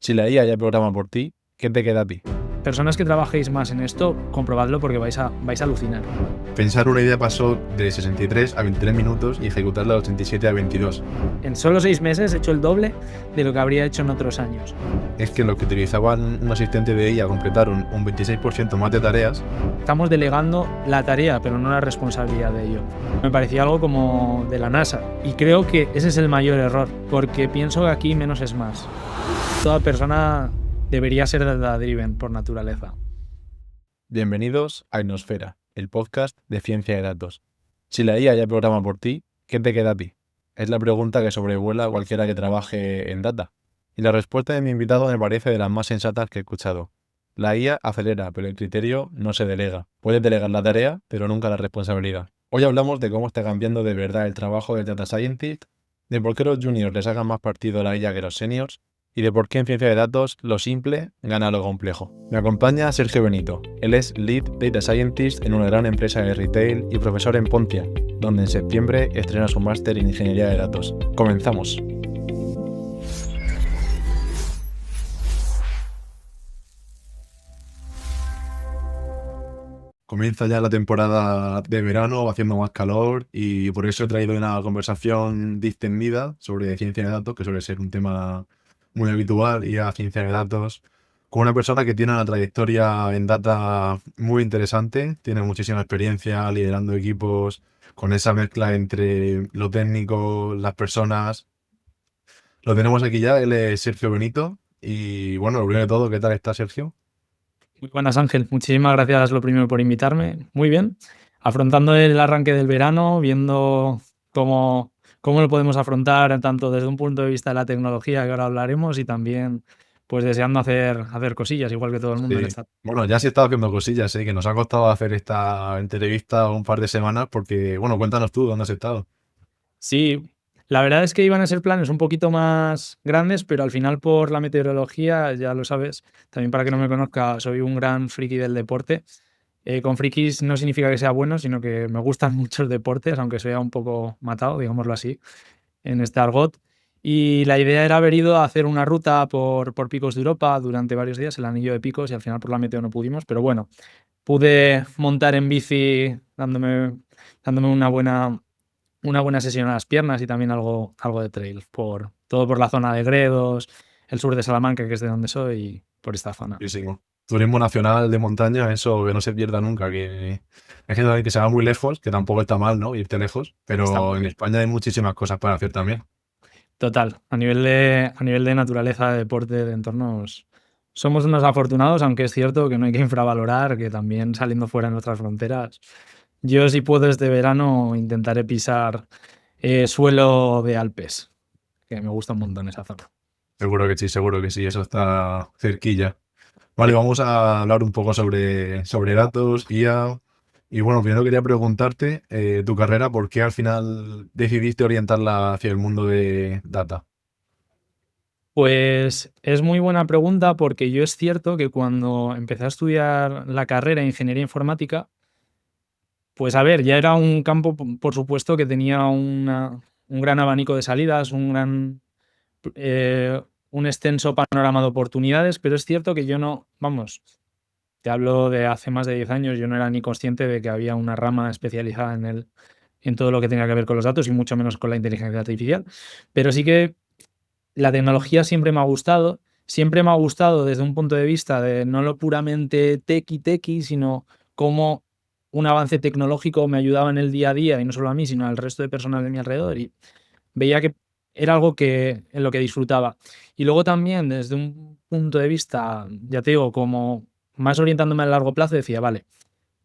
Si la IA ya programa por ti, ¿qué te queda a ti? Personas que trabajéis más en esto, comprobadlo porque vais a alucinar. Pensar una idea pasó de 63 a 23 minutos y ejecutarla de 87 a 22. En solo 6 meses he hecho el doble de lo que habría hecho en otros años. Es que los que utilizaban un asistente de IA completaron un 26% más de tareas. Estamos delegando la tarea, pero no la responsabilidad de ello. Me parecía algo como de la NASA. Y creo que ese es el mayor error, porque pienso que aquí menos es más. Toda persona debería ser data-driven por naturaleza. Bienvenidos a Ainosfera, el podcast de ciencia de datos. Si la IA ya programa por ti, ¿qué te queda a ti? Es la pregunta que sobrevuela a cualquiera que trabaje en data. Y la respuesta de mi invitado me parece de las más sensatas que he escuchado. La IA acelera, pero el criterio no se delega. Puedes delegar la tarea, pero nunca la responsabilidad. Hoy hablamos de cómo está cambiando de verdad el trabajo del data scientist, de por qué los juniors les sacan más partido a la IA que los seniors, y de por qué en ciencia de datos lo simple gana lo complejo. Me acompaña Sergio Benito. Él es Lead Data Scientist en una gran empresa de retail y profesor en Pontia, donde en septiembre estrena su máster en Ingeniería de Datos. Comenzamos. Comienza ya la temporada de verano, va haciendo más calor y por eso he traído una conversación distendida sobre ciencia de datos, que suele ser un tema muy habitual, y a ciencia de datos, con una persona que tiene una trayectoria en data muy interesante, tiene muchísima experiencia liderando equipos con esa mezcla entre lo técnico, las personas. Lo tenemos aquí ya, él es Sergio Benito y bueno, lo primero de todo, ¿qué tal está Sergio? Muy buenas, Ángel. Muchísimas gracias lo primero por invitarme. Muy bien. Afrontando el arranque del verano, viendo cómo lo podemos afrontar tanto desde un punto de vista de la tecnología, que ahora hablaremos, y también pues deseando hacer cosillas, igual que todo el mundo en Sí. esta. Bueno, ya se está haciendo cosillas, que nos ha costado hacer esta entrevista un par de semanas porque, bueno, cuéntanos tú dónde has estado. Sí, la verdad es que iban a ser planes un poquito más grandes, pero al final por la meteorología, ya lo sabes, también para que no me conozca, soy un gran friki del deporte. Con frikis no significa que sea bueno, sino que me gustan muchos deportes, aunque sea un poco matado, digámoslo así, en este argot. Y la idea era haber ido a hacer una ruta por Picos de Europa durante varios días, el anillo de Picos, y al final por la meteo no pudimos, pero bueno, pude montar en bici dándome una buena sesión a las piernas y también algo de trail, todo por la zona de Gredos, el sur de Salamanca, que es de donde soy, y por esta zona. Muchísimo. Turismo nacional de montaña, eso que no se pierda nunca, que hay gente que se va muy lejos, que tampoco está mal, ¿no? Irte lejos, pero en España hay muchísimas cosas para hacer también. Total, a nivel de naturaleza, de deporte, de entornos, somos unos afortunados, aunque es cierto que no hay que infravalorar, que también saliendo fuera de nuestras fronteras, yo si puedo este verano intentaré pisar suelo de Alpes, que me gusta un montón esa zona. Seguro que sí, eso está cerquilla. Vale, vamos a hablar un poco sobre datos, IA. Y bueno, primero quería preguntarte tu carrera, ¿por qué al final decidiste orientarla hacia el mundo de data? Pues es muy buena pregunta porque yo es cierto que cuando empecé a estudiar la carrera de ingeniería informática, pues a ver, ya era un campo, por supuesto, que tenía un gran abanico de salidas, un extenso panorama de oportunidades, pero es cierto que yo no, vamos, te hablo de hace más de 10 años, yo no era ni consciente de que había una rama especializada en todo lo que tenga que ver con los datos y mucho menos con la inteligencia artificial, pero sí que la tecnología siempre me ha gustado desde un punto de vista de no lo puramente tequi, sino cómo un avance tecnológico me ayudaba en el día a día, y no solo a mí, sino al resto de personas de mi alrededor, y veía que era algo en lo que disfrutaba. Y luego también desde un punto de vista, ya te digo, como más orientándome a largo plazo, decía, vale,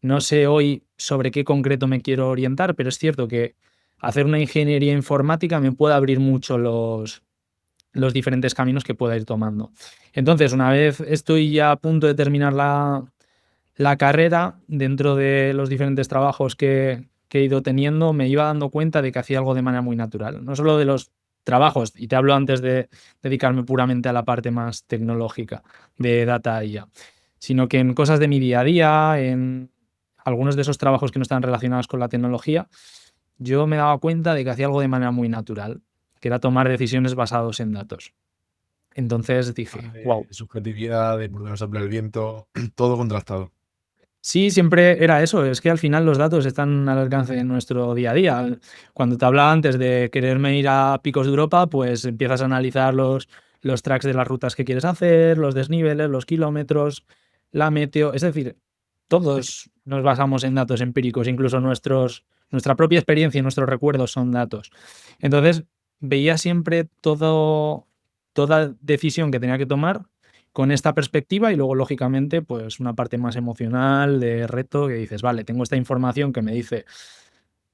no sé hoy sobre qué concreto me quiero orientar, pero es cierto que hacer una ingeniería informática me puede abrir mucho los diferentes caminos que pueda ir tomando. Entonces, una vez estoy ya a punto de terminar la carrera, dentro de los diferentes trabajos que he ido teniendo, me iba dando cuenta de que hacía algo de manera muy natural. No solo de los trabajos, y te hablo antes de dedicarme puramente a la parte más tecnológica de data IA, sino que en cosas de mi día a día, en algunos de esos trabajos que no están relacionados con la tecnología, yo me daba cuenta de que hacía algo de manera muy natural, que era tomar decisiones basadas en datos. Entonces dije, wow. Subjetividad, de por dónde sopla el viento, todo contrastado. Sí, siempre era eso, es que al final los datos están al alcance de nuestro día a día. Cuando te hablaba antes de quererme ir a Picos de Europa, pues empiezas a analizar los tracks de las rutas que quieres hacer, los desniveles, los kilómetros, la meteo. Es decir, todos nos basamos en datos empíricos, incluso nuestra propia experiencia y nuestros recuerdos son datos. Entonces, veía siempre toda decisión que tenía que tomar con esta perspectiva y luego, lógicamente, pues una parte más emocional, de reto, que dices, vale, tengo esta información que me dice,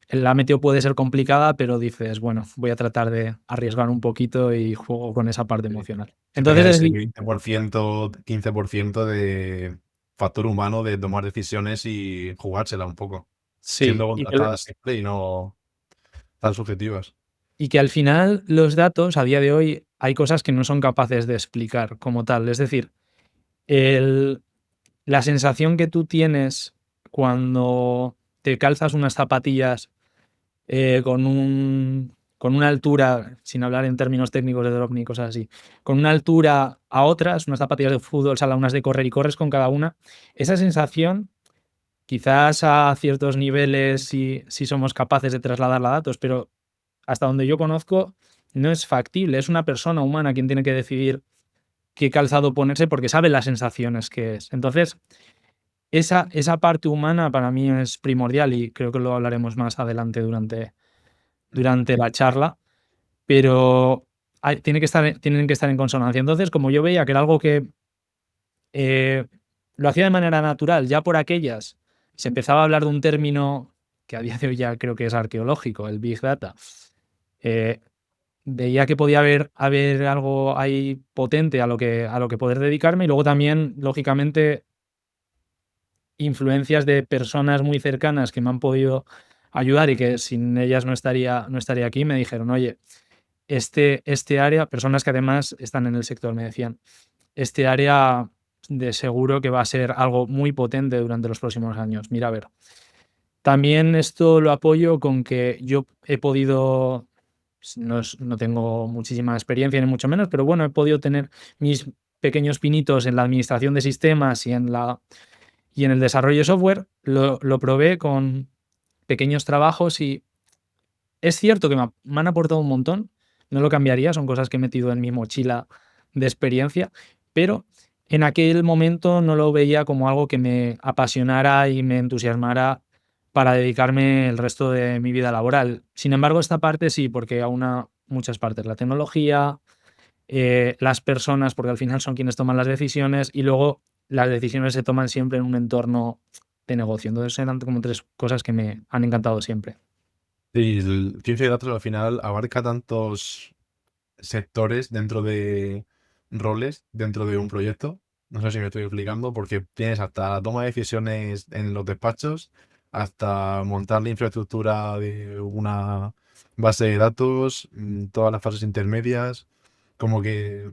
la meteo puede ser complicada, pero dices, bueno, voy a tratar de arriesgar un poquito y juego con esa parte emocional. Entonces, Entonces, ese 20%, 15% de factor humano de tomar decisiones y jugársela un poco. sí, Siendo contrastadas siempre y no tan subjetivas. y que al final los datos, a día de hoy, hay cosas que no son capaces de explicar como tal. Es decir, la sensación que tú tienes cuando te calzas unas zapatillas con una altura, sin hablar en términos técnicos de drop ni cosas así, con una altura a otras, unas zapatillas de fútbol sala, unas de correr y corres con cada una, esa sensación, quizás a ciertos niveles sí somos capaces de trasladarla a datos, pero hasta donde yo conozco no es factible, es una persona humana quien tiene que decidir qué calzado ponerse porque sabe las sensaciones que es. Entonces, esa parte humana para mí es primordial y creo que lo hablaremos más adelante durante la charla, pero tienen que estar en consonancia. Entonces, como yo veía que era algo que lo hacía de manera natural, ya por aquellas se empezaba a hablar de un término que a día de hoy ya creo que es arqueológico, el Big Data. Veía que podía haber algo ahí potente a lo que poder dedicarme y luego también, lógicamente, influencias de personas muy cercanas que me han podido ayudar y que sin ellas no estaría aquí, me dijeron, oye, este área, personas que además están en el sector, me decían, este área de seguro que va a ser algo muy potente durante los próximos años. Mira, a ver. También esto lo apoyo con que yo he podido, no tengo muchísima experiencia ni mucho menos, pero bueno, he podido tener mis pequeños pinitos en la administración de sistemas y en el desarrollo de software. Lo probé con pequeños trabajos y es cierto que me han aportado un montón, no lo cambiaría, son cosas que he metido en mi mochila de experiencia, pero en aquel momento no lo veía como algo que me apasionara y me entusiasmara para dedicarme el resto de mi vida laboral. Sin embargo, esta parte sí, porque aúna muchas partes, la tecnología, las personas, porque al final son quienes toman las decisiones y luego las decisiones se toman siempre en un entorno de negocio. Entonces eran como 3 cosas que me han encantado siempre. Sí, ciencia de datos al final abarca tantos sectores dentro de roles, dentro de un proyecto. No sé si me estoy explicando, porque tienes hasta la toma de decisiones en los despachos, hasta montar la infraestructura de una base de datos, todas las fases intermedias. Como que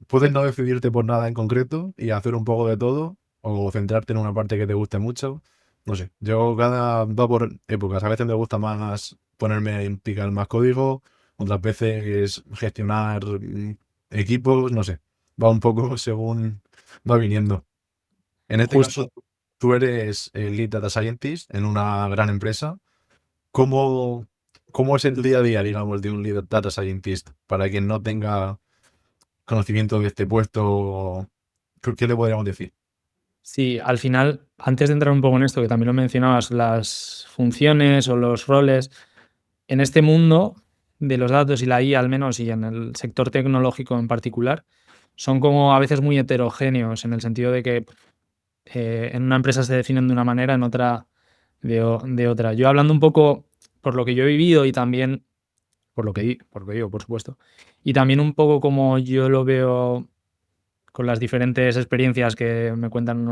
puedes no decidirte por nada en concreto y hacer un poco de todo, o centrarte en una parte que te guste mucho. No sé, yo va por épocas. A veces me gusta más ponerme a picar más código, otras veces gestionar equipos, no sé. Va un poco según va viniendo. En este Justo. caso, tú eres el Lead Data Scientist en una gran empresa. ¿Cómo, cómo es el día a día, digamos, de un Lead Data Scientist? Para quien no tenga conocimiento de este puesto, ¿qué le podríamos decir? Sí, al final, antes de entrar un poco en esto, que también lo mencionabas, las funciones o los roles, en este mundo de los datos y la IA al menos, y en el sector tecnológico en particular, son como a veces muy heterogéneos, en el sentido de que en una empresa se definen de una manera, en otra de otra. Yo hablando un poco por lo que yo he vivido y también por lo que digo, por supuesto, y también un poco como yo lo veo con las diferentes experiencias que me cuentan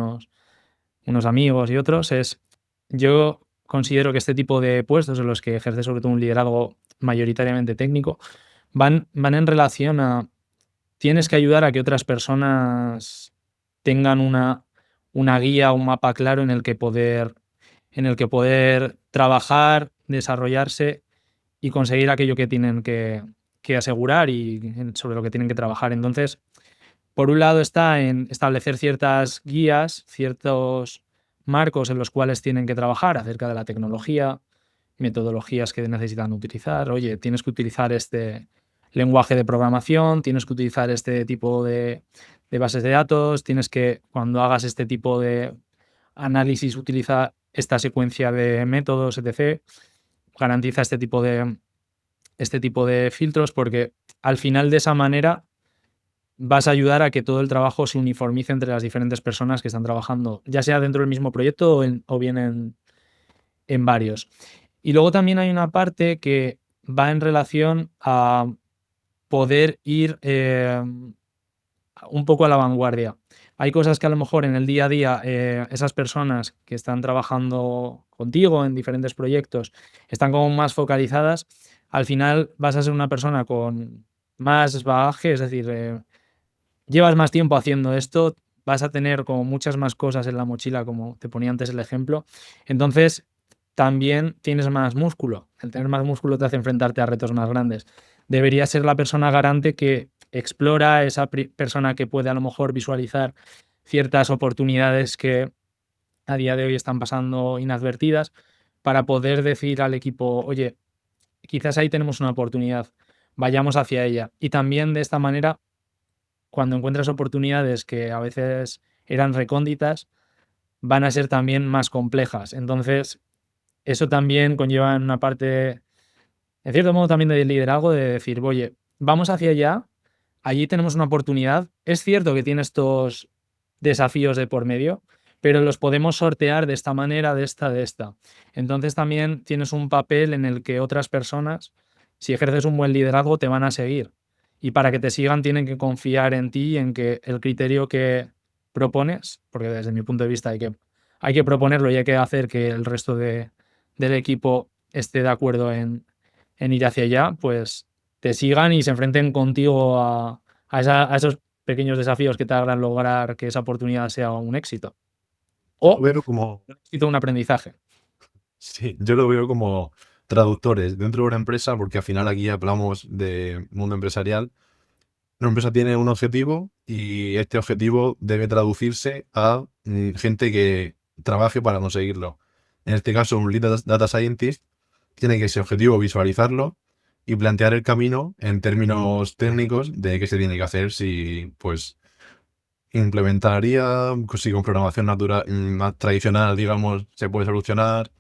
unos amigos y otros, yo considero que este tipo de puestos en los que ejerce sobre todo un liderazgo mayoritariamente técnico, van en relación a tienes que ayudar a que otras personas tengan una guía, un mapa claro en el que poder trabajar, desarrollarse y conseguir aquello que tienen que asegurar y sobre lo que tienen que trabajar. Entonces, Por un lado está en establecer ciertas guías, ciertos marcos en los cuales tienen que trabajar acerca de la tecnología, metodologías que necesitan utilizar. Oye, tienes que utilizar este lenguaje de programación, tienes que utilizar este tipo de bases de datos, tienes que, cuando hagas este tipo de análisis, utiliza esta secuencia de métodos, etc. Garantiza este tipo de filtros, porque al final de esa manera vas a ayudar a que todo el trabajo se uniformice entre las diferentes personas que están trabajando, ya sea dentro del mismo proyecto o bien en varios. Y luego también hay una parte que va en relación a poder ir un poco a la vanguardia. Hay cosas que a lo mejor en el día a día esas personas que están trabajando contigo en diferentes proyectos están como más focalizadas. Al final vas a ser una persona con más bagaje, es decir, llevas más tiempo haciendo esto, vas a tener como muchas más cosas en la mochila, como te ponía antes el ejemplo. Entonces, también tienes más músculo. El tener más músculo te hace enfrentarte a retos más grandes. Deberías ser la persona garante que explora, esa persona que puede a lo mejor visualizar ciertas oportunidades que a día de hoy están pasando inadvertidas, para poder decir al equipo, oye, quizás ahí tenemos una oportunidad, vayamos hacia ella. Y también de esta manera, cuando encuentras oportunidades que a veces eran recónditas, van a ser también más complejas. Entonces, eso también conlleva en una parte, en cierto modo, también de liderazgo, de decir, oye, vamos hacia allá, allí tenemos una oportunidad. Es cierto que tiene estos desafíos de por medio, pero los podemos sortear de esta manera, de esta. Entonces también tienes un papel en el que otras personas, si ejerces un buen liderazgo, te van a seguir. Y para que te sigan tienen que confiar en ti y en que el criterio que propones, porque desde mi punto de vista hay que proponerlo y hay que hacer que el resto del equipo esté de acuerdo en ir hacia allá, pues te sigan y se enfrenten contigo a esos pequeños desafíos que te hagan lograr que esa oportunidad sea un éxito. Lo O veo como, un éxito, un aprendizaje. sí, yo lo veo como traductores dentro de una empresa, porque al final aquí hablamos de mundo empresarial. Una empresa tiene un objetivo y este objetivo debe traducirse a gente que trabaje para conseguirlo. En este caso, un lead data scientist tiene que ese objetivo visualizarlo y plantear el camino en términos técnicos de qué se tiene que hacer, si pues implementaría, pues, si con programación natural, más tradicional, digamos, se puede solucionar,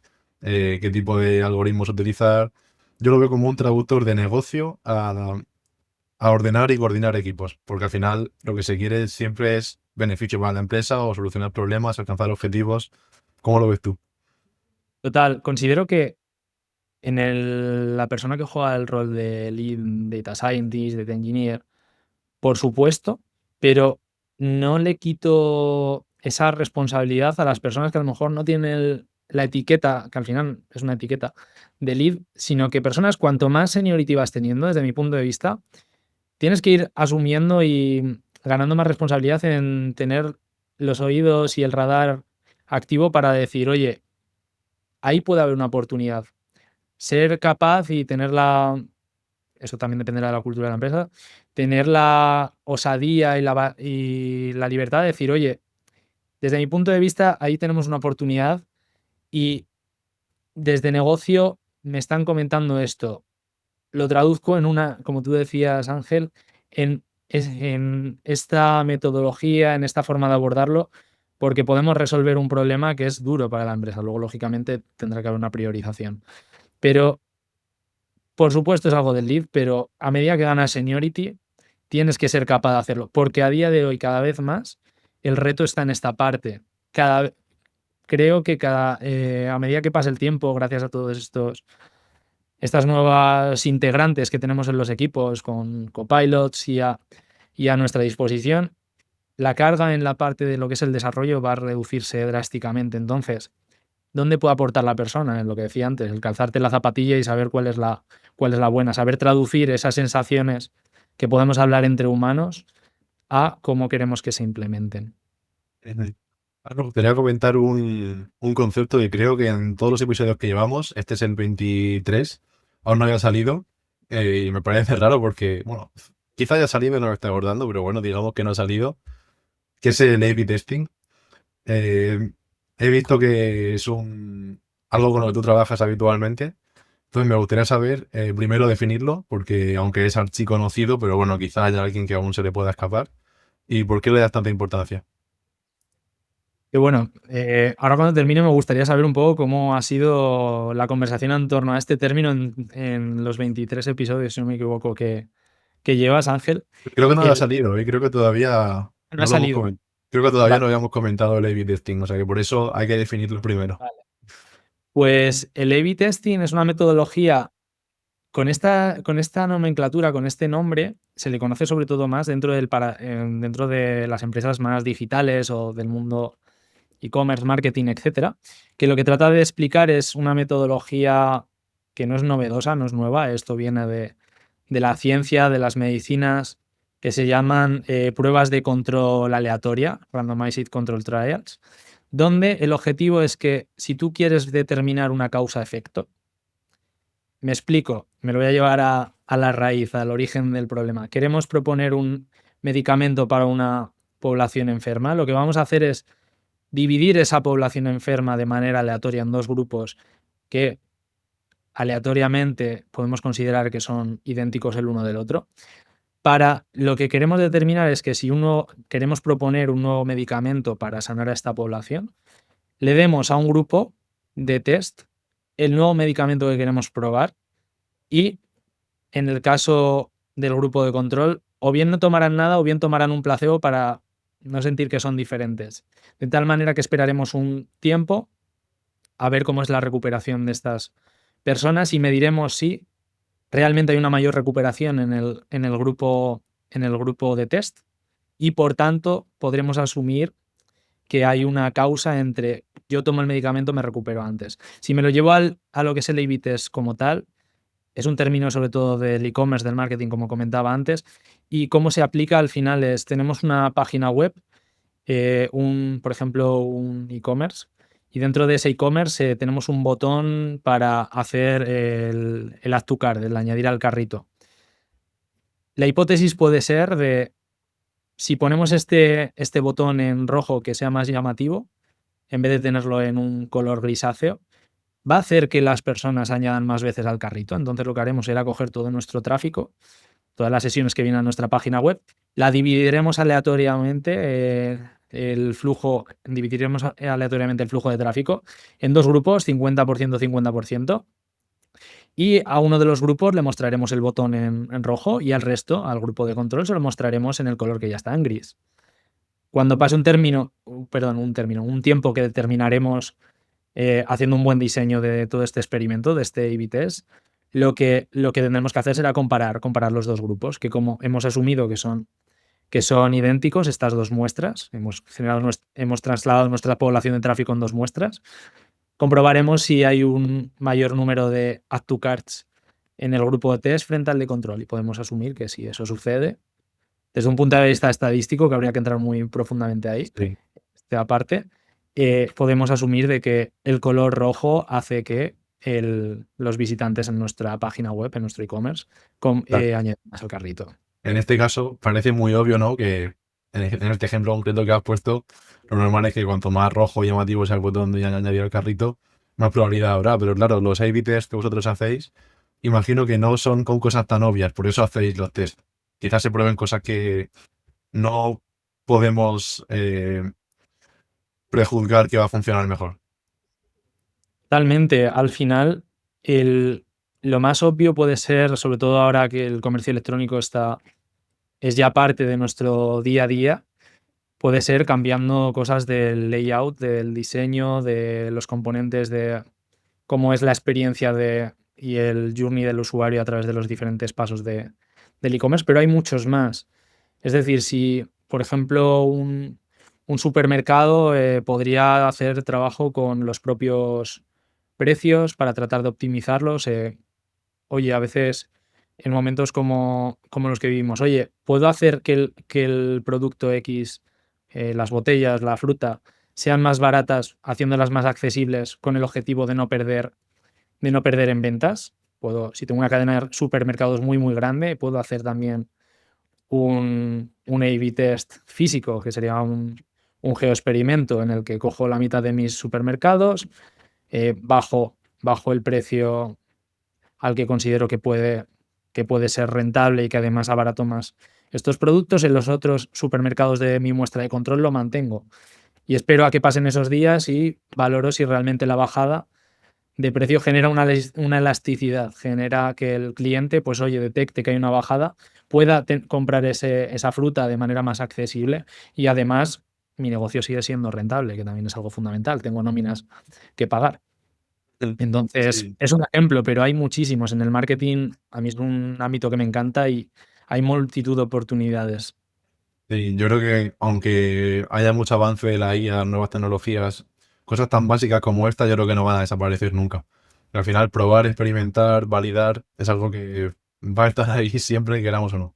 qué tipo de algoritmos utilizar. Yo lo veo como un traductor de negocio a ordenar y coordinar equipos, porque al final lo que se quiere siempre es beneficio para la empresa o solucionar problemas, alcanzar objetivos. ¿Cómo lo ves tú? Total, considero que la persona que juega el rol de lead data scientist, data engineer, por supuesto, pero no le quito esa responsabilidad a las personas que a lo mejor no tienen la etiqueta, que al final es una etiqueta de lead, sino que personas, cuanto más seniority vas teniendo, desde mi punto de vista, tienes que ir asumiendo y ganando más responsabilidad en tener los oídos y el radar activo para decir, oye, ahí puede haber una oportunidad. Ser capaz y tener eso también dependerá de la cultura de la empresa, tener la osadía y la libertad de decir, oye, desde mi punto de vista, ahí tenemos una oportunidad y desde negocio me están comentando esto. Lo traduzco en como tú decías, Ángel, en esta metodología, en esta forma de abordarlo, porque podemos resolver un problema que es duro para la empresa. Luego, lógicamente, tendrá que haber una priorización. Pero, por supuesto, es algo del lead, pero a medida que ganas seniority, tienes que ser capaz de hacerlo, porque a día de hoy, cada vez más, el reto está en esta parte. Creo que a medida que pasa el tiempo, gracias a todos estas nuevas integrantes que tenemos en los equipos con copilots y a nuestra disposición, la carga en la parte de lo que es el desarrollo va a reducirse drásticamente. Entonces, ¿dónde puede aportar la persona? En lo que decía antes, el calzarte la zapatilla y saber cuál es la buena, saber traducir esas sensaciones que podemos hablar entre humanos a cómo queremos que se implementen. Ahora me gustaría comentar un concepto que creo que en todos los episodios que llevamos, este es el 23, aún no había salido, y me parece raro porque, bueno, quizá haya salido y no lo esté abordando, pero bueno, digamos que no ha salido, que es el A/B testing. Eh, He visto que es algo con lo que tú trabajas habitualmente. Entonces me gustaría saber, primero definirlo, porque aunque es archiconocido, pero bueno, quizá haya alguien que aún se le pueda escapar. ¿Y por qué le das tanta importancia? Y bueno, ahora cuando termine me gustaría saber un poco cómo ha sido la conversación en torno a este término en los 23 episodios, si no me equivoco, que llevas, Ángel. Creo que no ha salido, creo que todavía No ha no lo hemos salido. comentado. Creo que todavía Vale, no habíamos comentado el A/B testing, o sea que por eso hay que definirlo primero. vale. Pues el A/B testing es una metodología con esta nomenclatura, con este nombre, se le conoce sobre todo más dentro de las empresas más digitales o del mundo e-commerce, marketing, etcétera, que lo que trata de explicar es una metodología que no es novedosa, no es nueva. Esto viene de la ciencia, de las medicinas, que se llaman pruebas de control aleatoria, randomized control trials, donde el objetivo es que si tú quieres determinar una causa-efecto, me explico, me lo voy a llevar a la raíz, al origen del problema. Queremos proponer un medicamento para una población enferma. Lo que vamos a hacer es dividir esa población enferma de manera aleatoria en dos grupos que aleatoriamente podemos considerar que son idénticos el uno del otro. Para lo que queremos determinar es que si queremos proponer un nuevo medicamento para sanar a esta población, le demos a un grupo de test el nuevo medicamento que queremos probar y en el caso del grupo de control, o bien no tomarán nada o bien tomarán un placebo para no sentir que son diferentes. De tal manera que esperaremos un tiempo a ver cómo es la recuperación de estas personas y mediremos si realmente hay una mayor recuperación en el grupo de test y por tanto podremos asumir que hay una causa entre yo tomo el medicamento, me recupero antes. Si me lo llevo a lo que es el A/B test como tal, es un término sobre todo del e-commerce, del marketing, como comentaba antes, y cómo se aplica al final es, tenemos una página web, por ejemplo, un e-commerce, y dentro de ese e-commerce tenemos un botón para hacer el add to cart, el añadir al carrito. La hipótesis puede ser de, si ponemos este botón en rojo que sea más llamativo, en vez de tenerlo en un color grisáceo, va a hacer que las personas añadan más veces al carrito. Entonces lo que haremos será coger todo nuestro tráfico, todas las sesiones que vienen a nuestra página web, la dividiremos aleatoriamente, dividiremos aleatoriamente el flujo de tráfico en dos grupos, 50%, 50%, y a uno de los grupos le mostraremos el botón en rojo y al resto, al grupo de control, se lo mostraremos en el color que ya está, en gris. Cuando pase un tiempo que determinaremos haciendo un buen diseño de todo este experimento, de este A/B test, lo que tendremos que hacer será comparar los dos grupos, que como hemos asumido que son idénticos estas dos muestras, hemos trasladado nuestra población de tráfico en dos muestras, comprobaremos si hay un mayor número de add to carts en el grupo de test frente al de control y podemos asumir que si eso sucede, desde un punto de vista estadístico, que habría que entrar muy profundamente ahí, Sí. aparte, podemos asumir de que el color rojo hace que los visitantes en nuestra página web, en nuestro e-commerce, Claro. añadan más al carrito. En este caso parece muy obvio, ¿no? Que en este ejemplo concreto que has puesto, lo normal es que cuanto más rojo y llamativo sea el botón de añadir al carrito, más probabilidad habrá. Pero claro, los A/B test que vosotros hacéis, imagino que no son con cosas tan obvias, por eso hacéis los test. Quizás se prueben cosas que no podemos prejuzgar que va a funcionar mejor. Totalmente. Al final, lo más obvio puede ser, sobre todo ahora que el comercio electrónico es ya parte de nuestro día a día, puede ser cambiando cosas del layout, del diseño, de los componentes, de cómo es la experiencia y el journey del usuario a través de los diferentes pasos del e-commerce, pero hay muchos más. Es decir, si, por ejemplo, un supermercado podría hacer trabajo con los propios precios para tratar de optimizarlos. Oye, a veces en momentos como los que vivimos, oye, ¿puedo hacer que el producto X, las botellas, la fruta, sean más baratas, haciéndolas más accesibles con el objetivo de no perder en ventas? Si tengo una cadena de supermercados muy, muy grande, puedo hacer también un A/B test físico, que sería un geoexperimento en el que cojo la mitad de mis supermercados, bajo el precio al que considero que puede ser rentable y que además abarato más estos productos. En los otros supermercados de mi muestra de control lo mantengo y espero a que pasen esos días y valoro si realmente la bajada de precio genera una elasticidad, genera que el cliente, pues oye, detecte que hay una bajada, pueda comprar esa fruta de manera más accesible y además mi negocio sigue siendo rentable, que también es algo fundamental. Tengo nóminas que pagar. Entonces, Sí. es un ejemplo, pero hay muchísimos. En el marketing, a mí es un ámbito que me encanta y hay multitud de oportunidades. Sí, yo creo que aunque haya mucho avance de la IA, nuevas tecnologías, cosas tan básicas como esta, yo creo que no van a desaparecer nunca. Al final, probar, experimentar, validar, es algo que va a estar ahí siempre, queramos o no.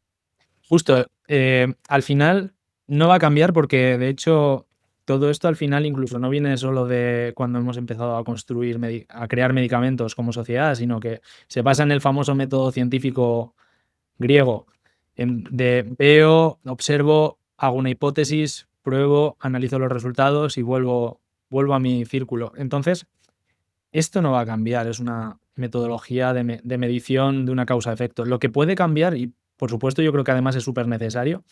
Justo, al final no va a cambiar porque, de hecho, todo esto al final incluso no viene solo de cuando hemos empezado a construir, a crear medicamentos como sociedad, sino que se basa en el famoso método científico griego, de veo, observo, hago una hipótesis, pruebo, analizo los resultados y vuelvo a mi círculo. Entonces, esto no va a cambiar, es una metodología de medición de una causa-efecto. Lo que puede cambiar, y por supuesto yo creo que además es súper necesario,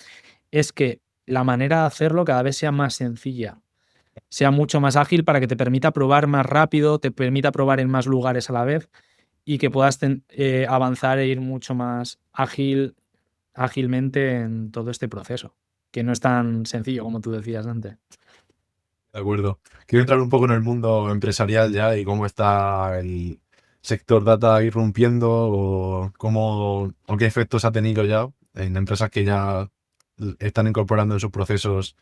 es que la manera de hacerlo cada vez sea más sencilla, sea mucho más ágil para que te permita probar más rápido, te permita probar en más lugares a la vez y que puedas avanzar e ir mucho más ágilmente en todo este proceso, que no es tan sencillo como tú decías antes. De acuerdo. Quiero entrar un poco en el mundo empresarial ya y cómo está el sector data irrumpiendo o qué efectos ha tenido ya en empresas que ya están incorporando en sus procesos,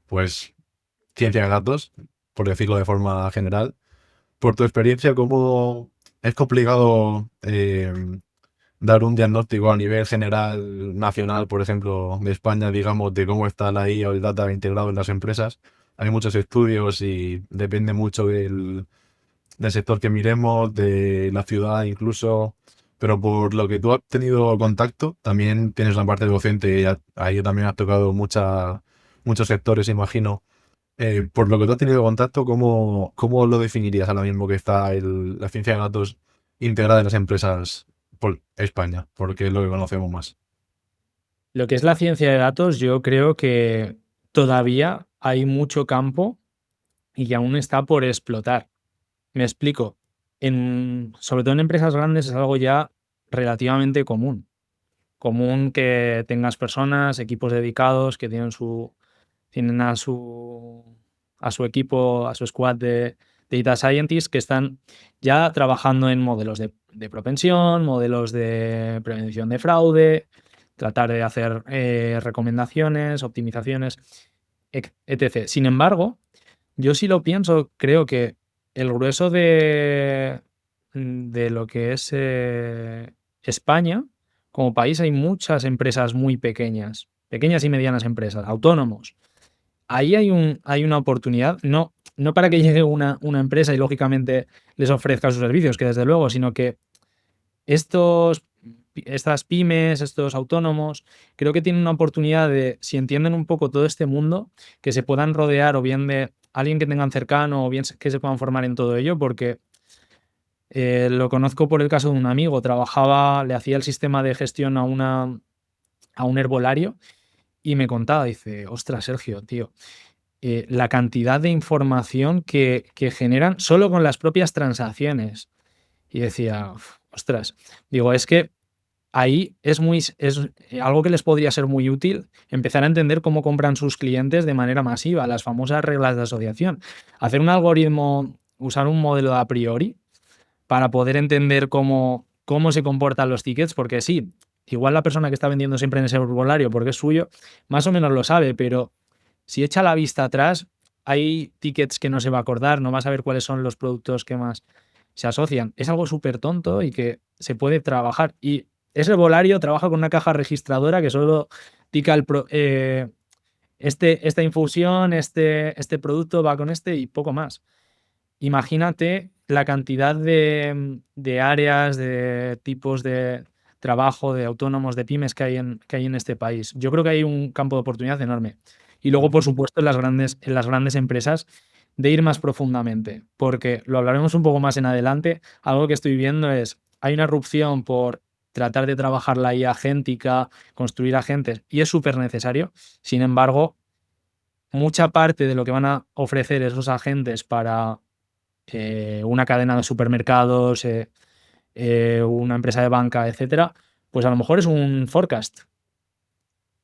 pues, ciencia de datos, por decirlo de forma general. Por tu experiencia, ¿cómo es complicado dar un diagnóstico a nivel general, nacional, por ejemplo, de España, digamos, de cómo está la IA o el data integrado en las empresas? Hay muchos estudios y depende mucho del sector que miremos, de la ciudad incluso, pero por lo que tú has tenido contacto, también tienes la parte docente y ahí también has tocado muchos sectores, imagino. Por lo que tú has tenido contacto, ¿cómo lo definirías ahora mismo que está la ciencia de datos integrada en las empresas por España? Porque es lo que conocemos más. Lo que es la ciencia de datos, yo creo que todavía hay mucho campo y que aún está por explotar. Me explico. Sobre todo en empresas grandes es algo ya relativamente común. Común que tengas personas, equipos dedicados que tienen a su equipo, a su squad de data scientists que están ya trabajando en modelos de propensión, modelos de prevención de fraude, tratar de hacer recomendaciones, optimizaciones, etc. Sin embargo, yo sí lo pienso, creo que el grueso de lo que es España, como país hay muchas empresas muy pequeñas, pequeñas y medianas empresas, autónomos. Ahí hay una oportunidad, no para que llegue una empresa y lógicamente les ofrezca sus servicios, que desde luego, sino que estas pymes, estos autónomos, creo que tienen una oportunidad de, si entienden un poco todo este mundo, que se puedan rodear o bien de alguien que tengan cercano o bien que se puedan formar en todo ello, porque lo conozco por el caso de un amigo, le hacía el sistema de gestión a un herbolario y me contaba, dice, ostras, Sergio, tío, la cantidad de información que generan solo con las propias transacciones. Y decía, ostras, digo, es que ahí es algo que les podría ser muy útil empezar a entender cómo compran sus clientes de manera masiva, las famosas reglas de asociación. Hacer un algoritmo, usar un modelo a priori para poder entender cómo se comportan los tickets, porque sí, igual la persona que está vendiendo siempre en ese herbolario porque es suyo, más o menos lo sabe, pero si echa la vista atrás, hay tickets que no se va a acordar, no va a saber cuáles son los productos que más se asocian. Es algo súper tonto y que se puede trabajar. Y ese herbolario trabaja con una caja registradora que solo tica esta infusión, este producto va con este y poco más. Imagínate la cantidad de áreas, de tipos de trabajo, de autónomos, de pymes que hay en este país. Yo creo que hay un campo de oportunidad enorme. Y luego, por supuesto, en las grandes empresas, de ir más profundamente, porque lo hablaremos un poco más en adelante. Algo que estoy viendo es, hay una erupción por tratar de trabajar la IA agéntica, construir agentes, y es súper necesario. Sin embargo, mucha parte de lo que van a ofrecer esos agentes para una cadena de supermercados, una empresa de banca, etcétera, pues a lo mejor es un forecast.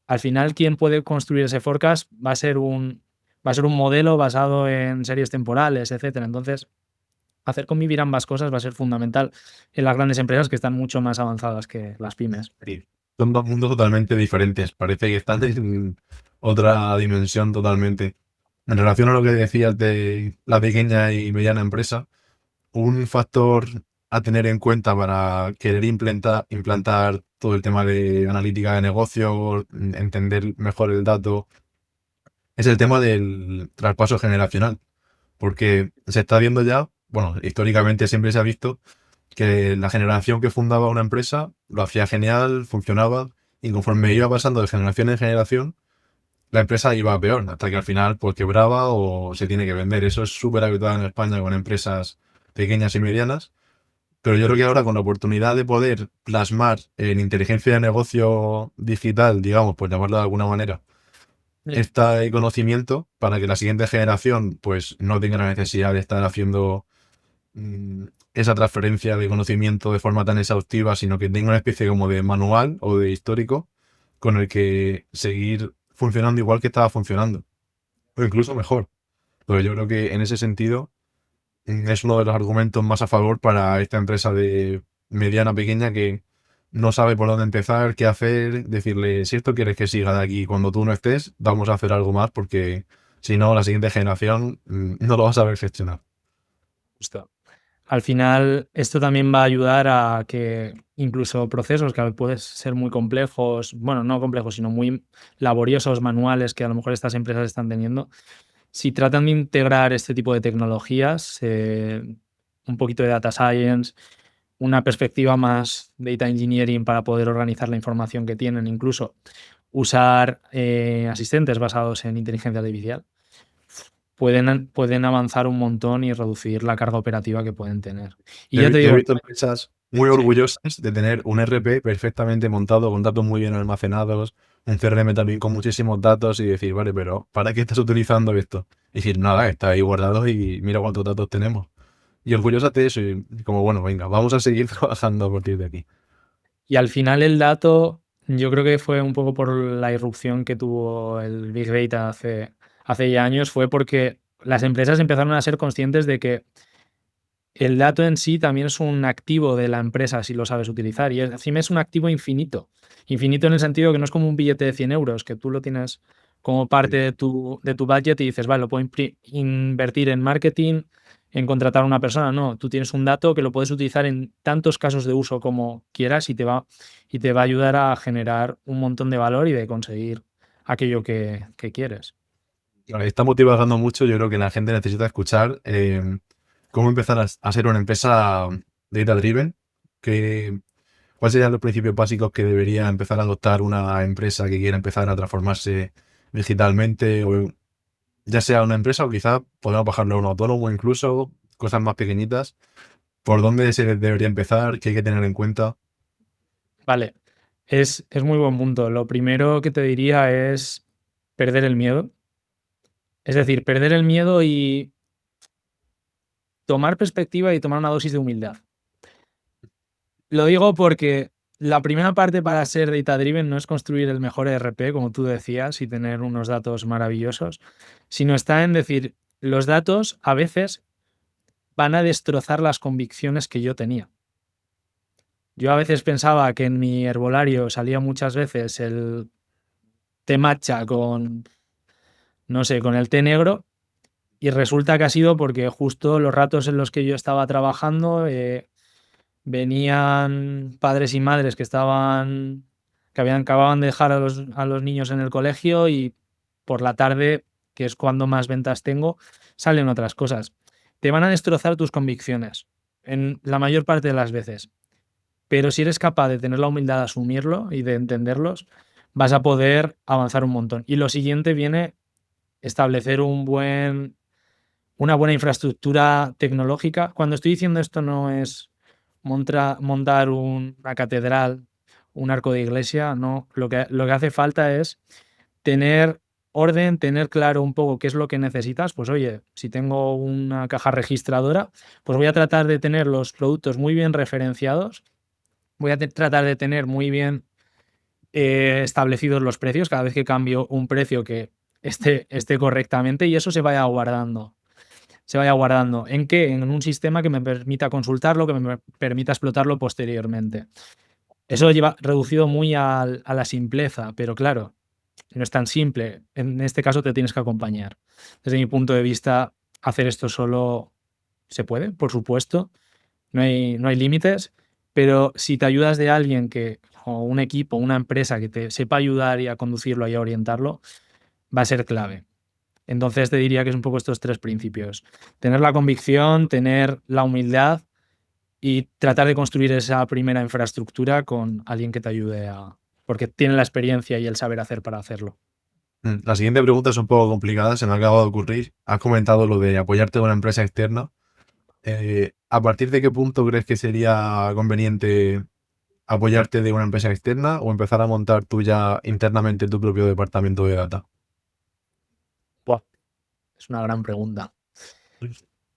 Al final, quien puede construir ese forecast va a ser un modelo basado en series temporales, etcétera. Entonces, hacer convivir ambas cosas va a ser fundamental en las grandes empresas que están mucho más avanzadas que las pymes. Son dos mundos totalmente diferentes. Parece que están en otra dimensión totalmente. En relación a lo que decías de la pequeña y mediana empresa, un factor a tener en cuenta para querer implantar todo el tema de analítica de negocio, entender mejor el dato, es el tema del traspaso generacional. Porque se está viendo ya, bueno, históricamente siempre se ha visto que la generación que fundaba una empresa lo hacía genial, funcionaba, y conforme iba pasando de generación en generación, la empresa iba a peor, hasta que al final pues quebraba o se tiene que vender. Eso es súper habitual en España con empresas pequeñas y medianas, pero yo creo que ahora con la oportunidad de poder plasmar en inteligencia de negocio digital, digamos, por llamarlo de alguna manera, este conocimiento para que la siguiente generación pues no tenga la necesidad de estar haciendo esa transferencia de conocimiento de forma tan exhaustiva, sino que tenga una especie como de manual o de histórico con el que seguir funcionando igual que estaba funcionando, o incluso mejor. Pero yo creo que en ese sentido es uno de los argumentos más a favor para esta empresa de mediana pequeña que no sabe por dónde empezar, qué hacer, decirle, si esto quieres que siga de aquí cuando tú no estés, vamos a hacer algo más porque si no, la siguiente generación no lo va a saber gestionar. Justo. Al final, esto también va a ayudar a que incluso procesos que pueden ser muy complejos, bueno, no complejos, sino muy laboriosos, manuales, que a lo mejor estas empresas están teniendo, si tratan de integrar este tipo de tecnologías, un poquito de data science, una perspectiva más data engineering para poder organizar la información que tienen, incluso usar asistentes basados en inteligencia artificial, pueden avanzar un montón y reducir la carga operativa que pueden tener. Y ya te Yo he digo, visto empresas muy orgullosas de tener un RP perfectamente montado, con datos muy bien almacenados, un CRM también con muchísimos datos y decir, vale, pero ¿para qué estás utilizando esto? Y decir, nada, está ahí guardado y mira cuántos datos tenemos. Y orgullosas de eso y como, bueno, venga, vamos a seguir trabajando a partir de aquí. y al final el dato, yo creo que fue un poco por la irrupción que tuvo el Big Data hace ya años, fue porque las empresas empezaron a ser conscientes de que el dato en sí también es un activo de la empresa si lo sabes utilizar. Y encima es un activo infinito. Infinito en el sentido que no es como un billete de 100 euros, que tú lo tienes como parte de tu budget y dices, vale, lo puedo invertir en marketing, en contratar a una persona. No, tú tienes un dato que lo puedes utilizar en tantos casos de uso como quieras y te va a ayudar a generar un montón de valor y de conseguir aquello que quieres. Estamos divagando mucho, yo creo que la gente necesita escuchar cómo empezar a ser una empresa data driven, cuáles serían los principios básicos que debería empezar a adoptar una empresa que quiera empezar a transformarse digitalmente, o ya sea una empresa o quizá podemos bajarlo a un autónomo, incluso cosas más pequeñitas. ¿Por dónde se debería empezar? ¿Qué hay que tener en cuenta? Vale, es muy buen punto. Lo primero que te diría es perder el miedo. Es decir, perder el miedo y tomar perspectiva y tomar una dosis de humildad. Lo digo porque la primera parte para ser data driven no es construir el mejor ERP, como tú decías, y tener unos datos maravillosos, sino está en decir, los datos a veces van a destrozar las convicciones que yo tenía. Yo a veces pensaba que en mi herbolario salía muchas veces el té matcha con, no sé, con el té negro, y resulta que ha sido porque justo los ratos en los que yo estaba trabajando venían padres y madres que acababan de dejar a los niños en el colegio y por la tarde, que es cuando más ventas tengo, salen otras cosas. Te van a destrozar tus convicciones en la mayor parte de las veces. pero si eres capaz de tener la humildad de asumirlo y de entenderlos, vas a poder avanzar un montón. Y lo siguiente viene establecer una buena infraestructura tecnológica. Cuando estoy diciendo esto no es montar una catedral, un arco de iglesia, no. Lo que hace falta es tener orden, tener claro un poco qué es lo que necesitas. Pues oye, si tengo una caja registradora, pues voy a tratar de tener los productos muy bien referenciados, voy a tratar de tener muy bien establecidos los precios, cada vez que cambio un precio que esté correctamente, y eso se vaya guardando. ¿En qué? En un sistema que me permita consultarlo, que me permita explotarlo posteriormente. Eso lleva reducido muy a la simpleza, pero claro, no es tan simple. En este caso te tienes que acompañar. Desde mi punto de vista, hacer esto solo se puede, por supuesto. No hay límites, pero si te ayudas de alguien o un equipo, una empresa que te sepa ayudar y a conducirlo y a orientarlo, va a ser clave. Entonces te diría que es un poco estos 3 principios. Tener la convicción, tener la humildad y tratar de construir esa primera infraestructura con alguien que te ayude porque tiene la experiencia y el saber hacer para hacerlo. La siguiente pregunta es un poco complicada, se me acaba de ocurrir. Has comentado lo de apoyarte en una empresa externa. ¿A partir de qué punto crees que sería conveniente apoyarte de una empresa externa o empezar a montar tú ya internamente tu propio departamento de data? Buah, es una gran pregunta.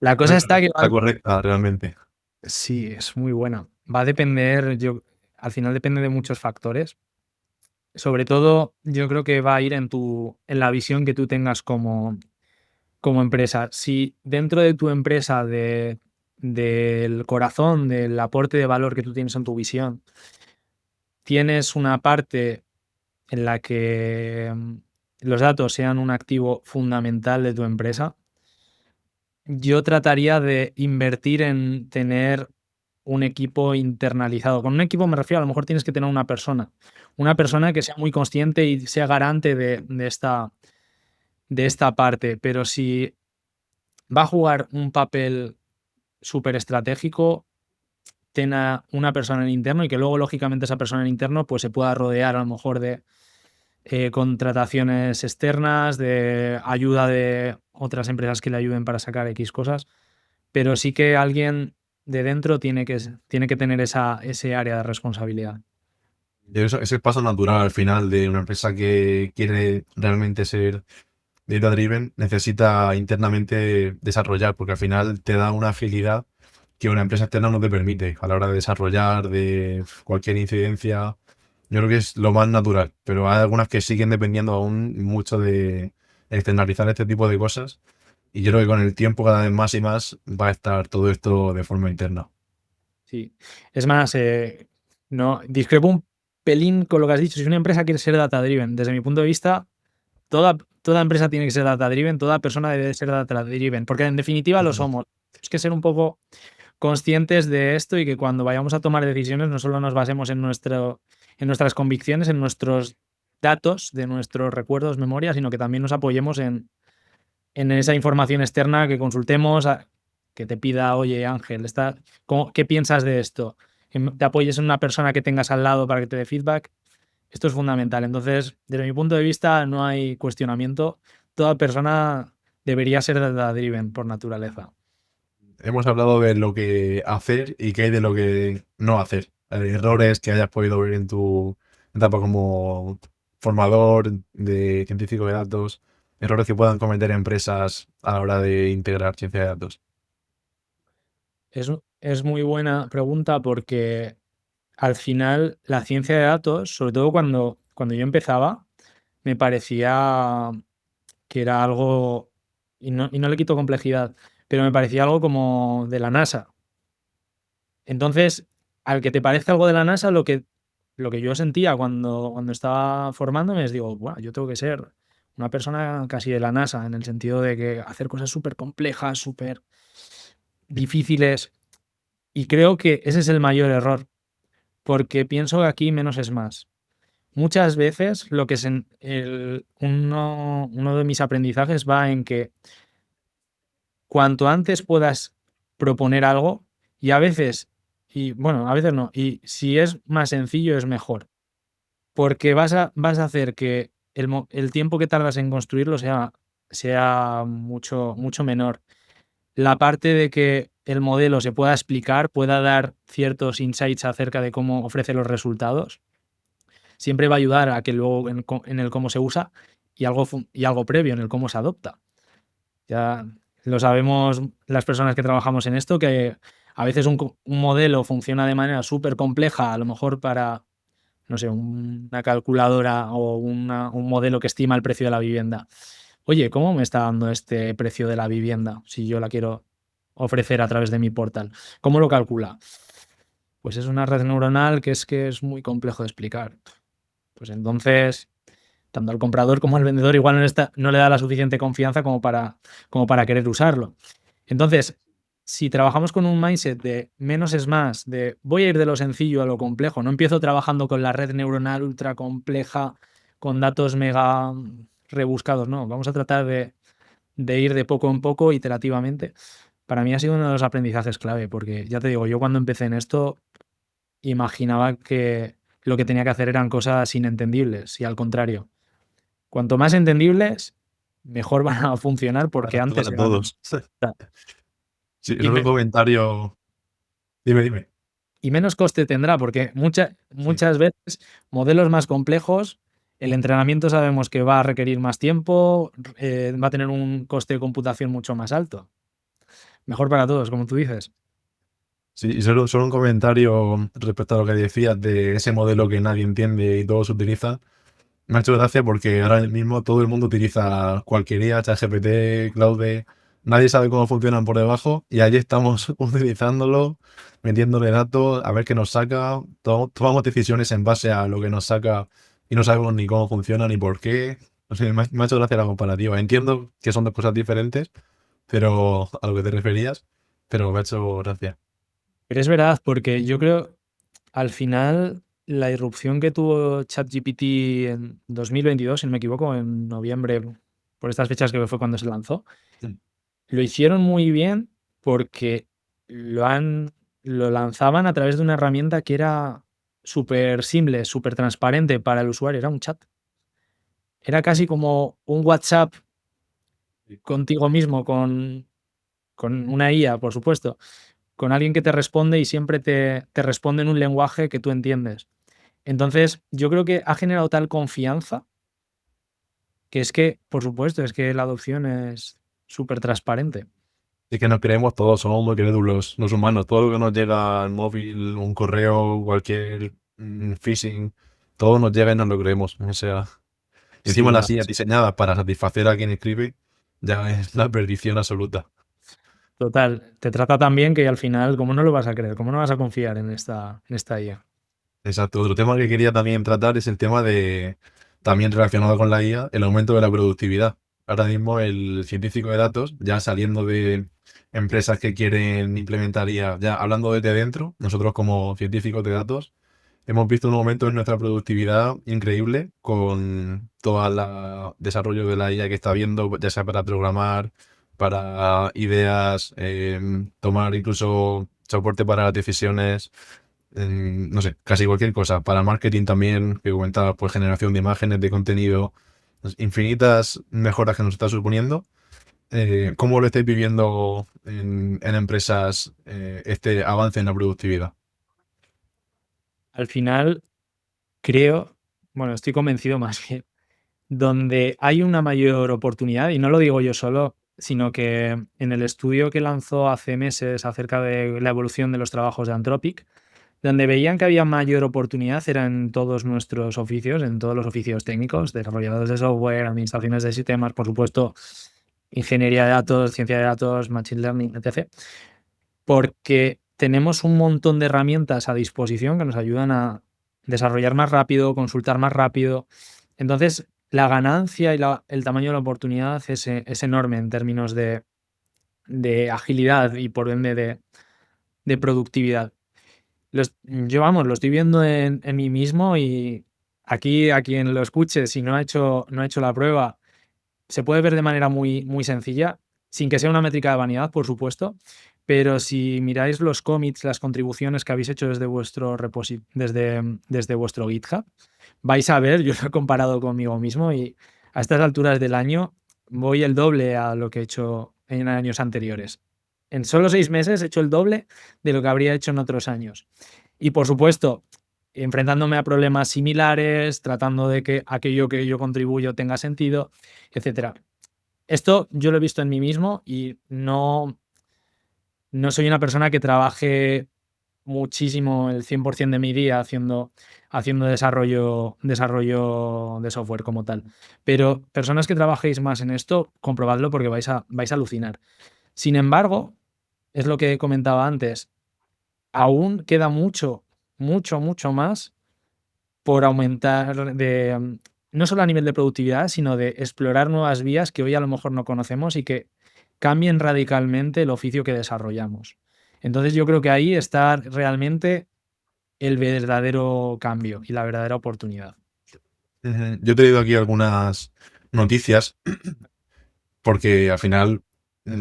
La cosa está que Está correcta, realmente. sí, es muy buena. Va a depender, al final depende de muchos factores. Sobre todo, yo creo que va a ir en la visión que tú tengas como empresa. Si dentro de tu empresa, del corazón, del aporte de valor que tú tienes en tu visión, tienes una parte en la que los datos sean un activo fundamental de tu empresa, yo trataría de invertir en tener un equipo internalizado. Con un equipo me refiero, a lo mejor tienes que tener una persona que sea muy consciente y sea garante de esta parte, pero si va a jugar un papel súper estratégico, tenga una persona en interno y que luego, lógicamente, esa persona en interno pues se pueda rodear a lo mejor de contrataciones externas, de ayuda de otras empresas que le ayuden para sacar X cosas, pero sí que alguien de dentro tiene que tener ese área de responsabilidad. Y eso es el paso natural al final de una empresa que quiere realmente ser data driven, necesita internamente desarrollar, porque al final te da una agilidad que una empresa externa no te permite a la hora de desarrollar, de cualquier incidencia. Yo creo que es lo más natural, pero hay algunas que siguen dependiendo aún mucho de externalizar este tipo de cosas. Y yo creo que con el tiempo, cada vez más y más, va a estar todo esto de forma interna. Sí. Es más, no, discrepo un pelín con lo que has dicho. Si una empresa quiere ser data driven, desde mi punto de vista, toda empresa tiene que ser data driven, toda persona debe ser data driven, porque en definitiva lo somos. Tenemos que ser un poco conscientes de esto y que cuando vayamos a tomar decisiones no solo nos basemos en nuestras convicciones, en nuestros datos, de nuestros recuerdos, memorias, sino que también nos apoyemos en esa información externa que consultemos, que te pida, oye Ángel, ¿qué piensas de esto? Que te apoyes en una persona que tengas al lado para que te dé feedback. Esto es fundamental. Entonces, desde mi punto de vista, no hay cuestionamiento. Toda persona debería ser data driven por naturaleza. Hemos hablado de lo que hacer y qué hay de lo que no hacer. Errores que hayas podido ver en tu etapa como formador de científico de datos, errores que puedan cometer empresas a la hora de integrar ciencia de datos. Es muy buena pregunta porque al final la ciencia de datos, sobre todo cuando yo empezaba, me parecía que era algo, y no le quito complejidad, pero me parecía algo como de la NASA. Entonces, al que te parece algo de la NASA, lo que yo sentía cuando estaba formándome es digo, "Buah, yo tengo que ser una persona casi de la NASA", en el sentido de que hacer cosas súper complejas, súper difíciles. Y creo que ese es el mayor error, porque pienso que aquí menos es más. Muchas veces lo que uno de mis aprendizajes va en que cuanto antes puedas proponer algo, y a veces Y bueno, a veces no. Y si es más sencillo, es mejor. Porque vas a hacer que el tiempo que tardas en construirlo sea mucho, mucho menor. La parte de que el modelo se pueda explicar, pueda dar ciertos insights acerca de cómo ofrece los resultados, siempre va a ayudar a que luego en el cómo se usa y algo previo en el cómo se adopta. Ya lo sabemos las personas que trabajamos en esto, que a veces un modelo funciona de manera súper compleja, a lo mejor para, no sé, una calculadora o un modelo que estima el precio de la vivienda. Oye, ¿cómo me está dando este precio de la vivienda si yo la quiero ofrecer a través de mi portal? ¿Cómo lo calcula? Pues es una red neuronal que es muy complejo de explicar. Pues entonces, tanto al comprador como al vendedor igual no le da la suficiente confianza como para querer usarlo. Entonces, si trabajamos con un mindset de menos es más, de voy a ir de lo sencillo a lo complejo, no empiezo trabajando con la red neuronal ultra compleja, con datos mega rebuscados, no, vamos a tratar de ir de poco en poco, iterativamente. Para mí ha sido uno de los aprendizajes clave, porque ya te digo, yo cuando empecé en esto imaginaba que lo que tenía que hacer eran cosas inentendibles y al contrario. Cuanto más entendibles, mejor van a funcionar porque antes Para eran... todos. Sí, Y, solo un comentario. Dime. y menos coste tendrá, porque Sí. muchas veces modelos más complejos, el entrenamiento sabemos que va a requerir más tiempo, va a tener un coste de computación mucho más alto. Mejor para todos, como tú dices. Sí, y solo un comentario respecto a lo que decías de ese modelo que nadie entiende y todos utilizan. Me ha hecho gracia porque ahora mismo todo el mundo utiliza cualquier IA, ChatGPT, Claude. Nadie sabe cómo funcionan por debajo y allí estamos utilizándolo, metiéndole datos, a ver qué nos saca. Tomamos decisiones en base a lo que nos saca y no sabemos ni cómo funciona ni por qué. O sea, me ha hecho gracia la comparativa. Entiendo que son dos cosas diferentes, pero a lo que te referías, pero me ha hecho gracia. Pero es verdad, porque yo creo, al final, la irrupción que tuvo ChatGPT en 2022, si no me equivoco, en noviembre, por estas fechas que fue cuando se lanzó, Mm. lo hicieron muy bien porque lo lanzaban a través de una herramienta que era súper simple, súper transparente para el usuario, era un chat. Era casi como un WhatsApp contigo mismo, con una IA, por supuesto, con alguien que te responde y siempre te responde en un lenguaje que tú entiendes. Entonces, yo creo que ha generado tal confianza que es que, por supuesto, es que la adopción es súper transparente. Y que nos creemos todos, somos muy crédulos, los humanos. Todo lo que nos llega al móvil, un correo, cualquier phishing, todo nos llega y nos lo creemos. O sea, y encima Sí, las sillas diseñadas para satisfacer a quien escribe, ya es la perdición absoluta. total. Te trata tan bien que al final, ¿cómo no lo vas a creer? ¿Cómo no vas a confiar en esta IA? Exacto. Otro tema que quería también tratar es el tema de, también relacionado con la IA, el aumento de la productividad. Ahora mismo el científico de datos, ya saliendo de empresas que quieren implementar IA, ya hablando desde dentro, nosotros como científicos de datos, hemos visto un aumento en nuestra productividad increíble con todo el desarrollo de la IA que está habiendo, ya sea para programar, para ideas, tomar incluso soporte para las decisiones, no sé, casi cualquier cosa. Para marketing también, que comentaba, pues generación de imágenes, de contenido, pues, infinitas mejoras que nos está suponiendo. ¿Cómo lo estáis viviendo en empresas este avance en la productividad? Al final, creo, bueno, estoy convencido más bien, donde hay una mayor oportunidad, y no lo digo yo solo, sino que en el estudio que lanzó hace meses acerca de la evolución de los trabajos de Anthropic, donde veían que había mayor oportunidad era en todos nuestros oficios, en todos los oficios técnicos, desarrolladores de software, administraciones de sistemas, por supuesto, ingeniería de datos, ciencia de datos, machine learning, etc. Porque tenemos un montón de herramientas a disposición que nos ayudan a desarrollar más rápido, consultar más rápido. Entonces, la ganancia y el tamaño de la oportunidad es enorme en términos de agilidad y por ende de productividad. Lo estoy viendo en mí mismo y aquí a quien lo escuche, si no ha hecho la prueba, se puede ver de manera muy, muy sencilla, sin que sea una métrica de vanidad, por supuesto, pero si miráis los commits, las contribuciones que habéis hecho desde vuestro desde vuestro GitHub, vais a ver, yo lo he comparado conmigo mismo y a estas alturas del año voy el doble a lo que he hecho en años anteriores. En solo 6 meses he hecho el doble de lo que habría hecho en otros años. Y por supuesto, enfrentándome a problemas similares, tratando de que aquello que yo contribuyo tenga sentido, etcétera. Esto yo lo he visto en mí mismo y no soy una persona que trabaje muchísimo el 100% de mi día haciendo desarrollo de software como tal. Pero personas que trabajéis más en esto, comprobadlo porque vais a alucinar. Sin embargo, es lo que comentaba antes, aún queda mucho más por aumentar no solo a nivel de productividad, sino de explorar nuevas vías que hoy a lo mejor no conocemos y que cambien radicalmente el oficio que desarrollamos. Entonces yo creo que ahí está realmente el verdadero cambio y la verdadera oportunidad. Yo he traído aquí algunas noticias porque al final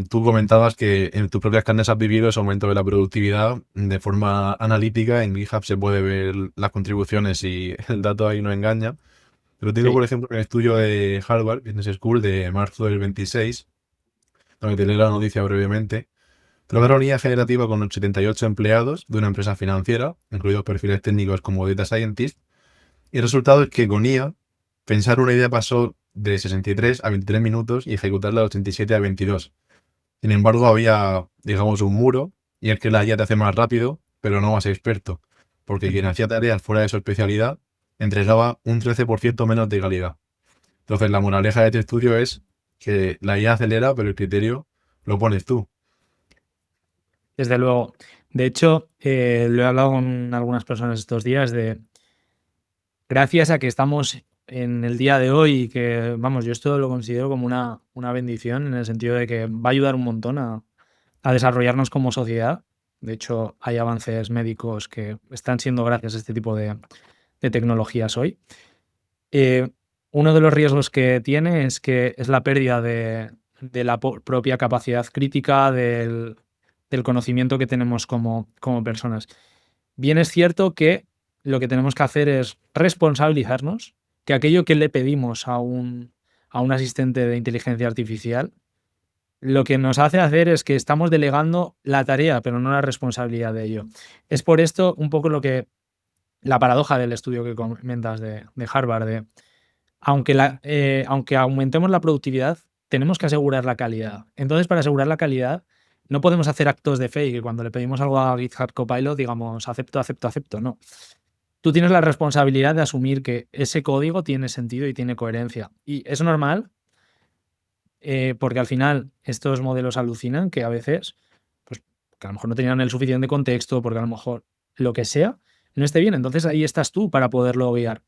tú comentabas que en tus propias carnes has vivido ese aumento de la productividad de forma analítica. En GitHub se puede ver las contribuciones y el dato ahí no engaña. Pero tengo, Sí. por ejemplo, el estudio de Harvard Business School de marzo del 26, donde te leo la noticia brevemente. Trabaja una IA generativa con 78 empleados de una empresa financiera, incluidos perfiles técnicos como Data Scientist. Y el resultado es que con IA, pensar una idea pasó de 63 a 23 minutos y ejecutarla de 87 a 22. Sin embargo, había, digamos, un muro, y es que la IA te hace más rápido, pero no más experto, porque quien hacía tareas fuera de su especialidad entregaba un 13% menos de calidad. Entonces, la moraleja de este estudio es que la IA acelera, pero el criterio lo pones tú. Desde luego. De hecho, lo he hablado con algunas personas estos días de gracias a que estamos en el día de hoy y que, vamos, yo esto lo considero como una bendición en el sentido de que va a ayudar un montón a desarrollarnos como sociedad. De hecho, hay avances médicos que están siendo gracias a este tipo de tecnologías hoy. Uno de los riesgos que tiene es la pérdida de la propia capacidad crítica del conocimiento que tenemos como personas. Bien es cierto que lo que tenemos que hacer es responsabilizarnos, que aquello que le pedimos a un asistente de inteligencia artificial, lo que nos hace hacer es que estamos delegando la tarea, pero no la responsabilidad de ello. Es por esto un poco la paradoja del estudio que comentas de Harvard, aunque aumentemos la productividad, tenemos que asegurar la calidad. Entonces, para asegurar la calidad, no podemos hacer actos de fe y que cuando le pedimos algo a GitHub Copilot digamos acepto, acepto, acepto. No. Tú tienes la responsabilidad de asumir que ese código tiene sentido y tiene coherencia. Y es normal, porque al final estos modelos alucinan que a veces, pues, que a lo mejor no tenían el suficiente contexto, porque a lo mejor lo que sea no esté bien. Entonces ahí estás tú para poderlo guiar.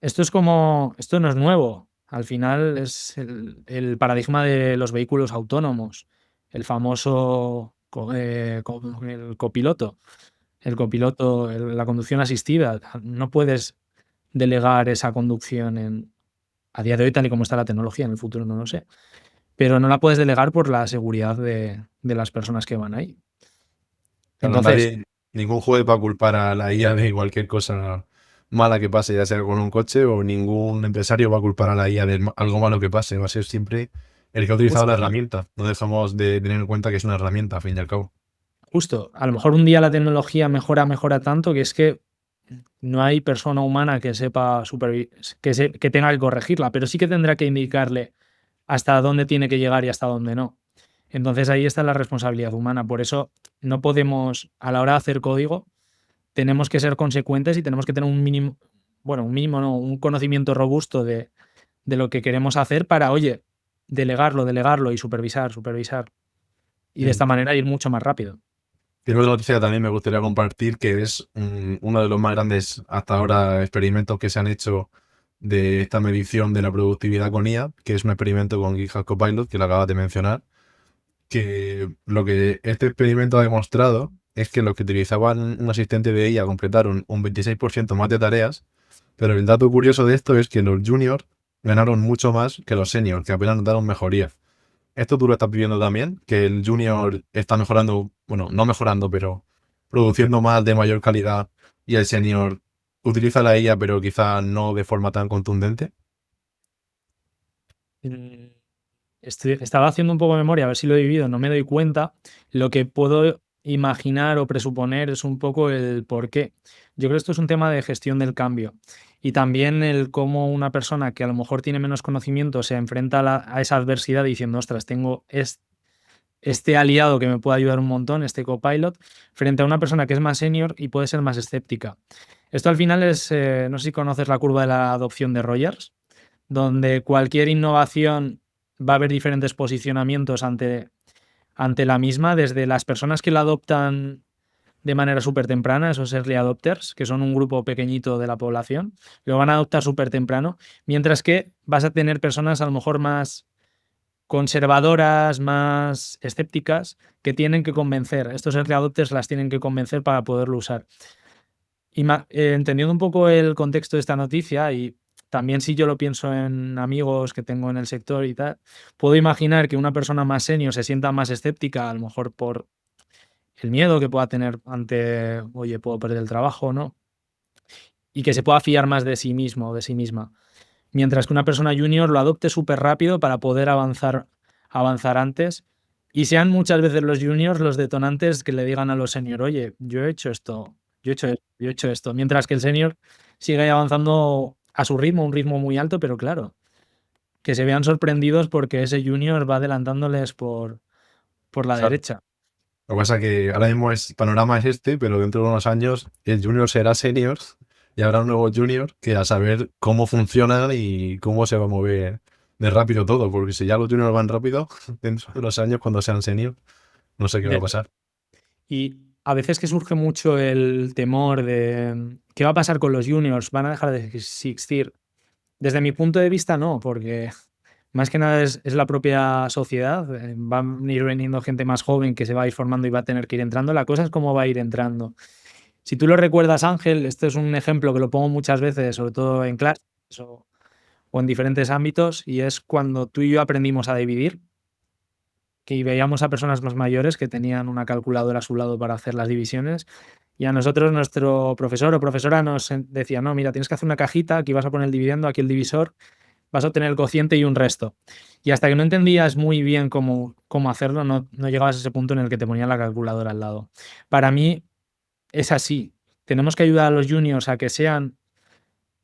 Esto no es nuevo. Al final es el paradigma de los vehículos autónomos, el famoso el copiloto. La conducción asistida. No puedes delegar esa conducción a día de hoy, tal y como está la tecnología, en el futuro no lo sé. Pero no la puedes delegar por la seguridad de las personas que van ahí. Claro, Entonces, ningún juez va a culpar a la IA de cualquier cosa mala que pase, ya sea con un coche, o ningún empresario va a culpar a la IA de algo malo que pase. Va a ser siempre el que ha utilizado la herramienta. No dejamos de tener en cuenta que es una herramienta, al fin y al cabo. justo, a lo mejor un día la tecnología mejora tanto que es que no hay persona humana que sepa que tenga que corregirla, pero sí que tendrá que indicarle hasta dónde tiene que llegar y hasta dónde no. Entonces ahí está la responsabilidad humana. Por eso no podemos, a la hora de hacer código, tenemos que ser consecuentes y tenemos que tener un conocimiento robusto de lo que queremos hacer para, oye, delegarlo y supervisar. Y de esta manera ir mucho más rápido. Tiene otra noticia que también me gustaría compartir, que es uno de los más grandes hasta ahora experimentos que se han hecho de esta medición de la productividad con IA, que es un experimento con GitHub Copilot, que lo acabas de mencionar, que lo que este experimento ha demostrado es que los que utilizaban un asistente de IA completaron un 26% más de tareas, pero el dato curioso de esto es que los juniors ganaron mucho más que los seniors, que apenas notaron mejorías. ¿Esto tú lo estás viviendo también? ¿Que el junior está mejorando bueno, no mejorando, pero produciendo más de mayor calidad y el senior utiliza la IA, pero quizá no de forma tan contundente? Mm, Estaba haciendo un poco de memoria, a ver si lo he vivido, no me doy cuenta. Lo que puedo imaginar o presuponer es un poco el por qué. Yo creo que esto es un tema de gestión del cambio y también el cómo una persona que a lo mejor tiene menos conocimiento se enfrenta a esa adversidad diciendo, ostras, tengo este aliado que me puede ayudar un montón, este copilot, frente a una persona que es más senior y puede ser más escéptica. Esto al final es, no sé si conoces la curva de la adopción de Rogers, donde cualquier innovación va a haber diferentes posicionamientos ante la misma, desde las personas que la adoptan de manera súper temprana, esos early adopters, que son un grupo pequeñito de la población, lo van a adoptar súper temprano, mientras que vas a tener personas a lo mejor más conservadoras, más escépticas, que tienen que convencer. Estos early adopters las tienen que convencer para poderlo usar. Entendiendo un poco el contexto de esta noticia y también si yo lo pienso en amigos que tengo en el sector y tal, puedo imaginar que una persona más senior se sienta más escéptica, a lo mejor por el miedo que pueda tener ante, oye, puedo perder el trabajo, ¿no? Y que se pueda fiar más de sí mismo o de sí misma. Mientras que una persona junior lo adopte súper rápido para poder avanzar antes y sean muchas veces los juniors los detonantes que le digan a los senior, oye, yo he hecho esto, yo he hecho esto, yo he hecho esto, mientras que el senior sigue avanzando a su ritmo, un ritmo muy alto, pero claro, que se vean sorprendidos porque ese junior va adelantándoles por la Claro. derecha. Lo que pasa es que ahora mismo el panorama es este, pero dentro de unos años el junior será senior y habrá un nuevo junior que a saber cómo funciona y cómo se va a mover de rápido todo, porque si ya los juniors van rápido, dentro de los años cuando sean senior, no sé qué va a pasar. Y a veces que surge mucho el temor de qué va a pasar con los juniors, van a dejar de existir. Desde mi punto de vista, no, porque más que nada es la propia sociedad. Va a ir veniendo gente más joven que se va a ir formando y va a tener que ir entrando. La cosa es cómo va a ir entrando. Si tú lo recuerdas, Ángel, este es un ejemplo que lo pongo muchas veces, sobre todo en clases o en diferentes ámbitos, y es cuando tú y yo aprendimos a dividir, que veíamos a personas más mayores que tenían una calculadora a su lado para hacer las divisiones. Y a nosotros nuestro profesor o profesora nos decía, no, mira, tienes que hacer una cajita, aquí vas a poner el dividendo, aquí el divisor, vas a obtener el cociente y un resto. Y hasta que no entendías muy bien cómo hacerlo, no llegabas a ese punto en el que te ponían la calculadora al lado. Para mí es así. Tenemos que ayudar a los juniors a que sean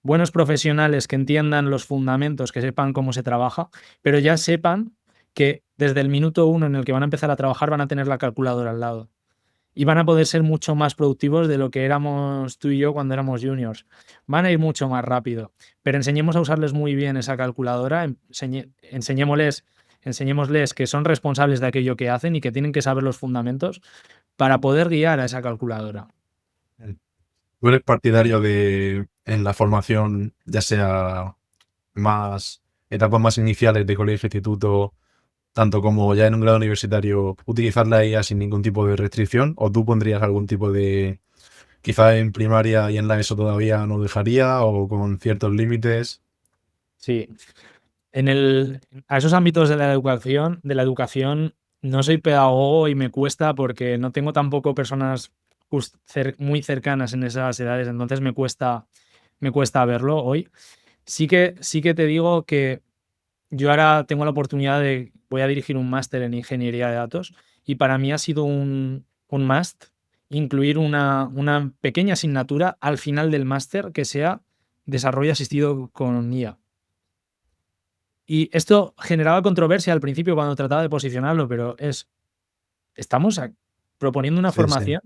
buenos profesionales, que entiendan los fundamentos, que sepan cómo se trabaja, pero ya sepan que desde el minuto uno en el que van a empezar a trabajar van a tener la calculadora al lado y van a poder ser mucho más productivos de lo que éramos tú y yo cuando éramos juniors. Van a ir mucho más rápido, pero enseñemos a usarles muy bien esa calculadora, enseñémosles que son responsables de aquello que hacen y que tienen que saber los fundamentos para poder guiar a esa calculadora. ¿Tú eres partidario de, en la formación, ya sea más etapas más iniciales de colegio, instituto, tanto como ya en un grado universitario, utilizar la IA sin ningún tipo de restricción? ¿O tú pondrías algún tipo de, quizá en primaria y en la ESO todavía no dejaría, o con ciertos límites? Sí. A esos ámbitos de la educación, no soy pedagogo y me cuesta porque no tengo tampoco personas muy cercanas en esas edades, entonces me cuesta verlo hoy. Sí que te digo que yo ahora tengo la oportunidad voy a dirigir un máster en ingeniería de datos y para mí ha sido un must incluir una pequeña asignatura al final del máster que sea desarrollo asistido con IA. Y esto generaba controversia al principio cuando trataba de posicionarlo, pero estamos proponiendo una Sí, sí. formación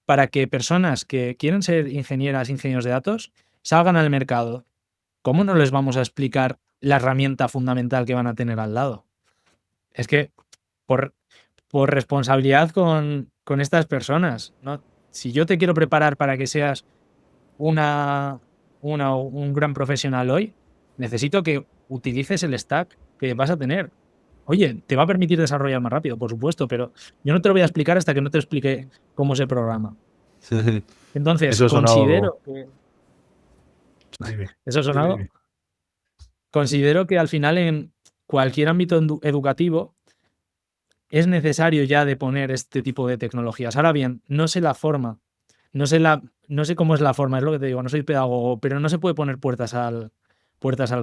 para que personas que quieren ser ingenieros de datos salgan al mercado. ¿Cómo no les vamos a explicar la herramienta fundamental que van a tener al lado? Es que por, por responsabilidad con estas personas, ¿no? Si yo te quiero preparar para que seas una, un gran profesional hoy, necesito que utilices el stack que vas a tener. Oye, te va a permitir desarrollar más rápido, por supuesto, pero yo no te lo voy a explicar hasta que no te explique cómo se programa. Entonces, Eso ha sonado. considero que Dime, eso ha dime, sonado. dime. Considero que al final en cualquier ámbito educativo es necesario ya de poner este tipo de tecnologías. Ahora bien, no sé la forma, no sé cómo es la forma, es lo que te digo, no soy pedagogo, pero no se puede poner puertas al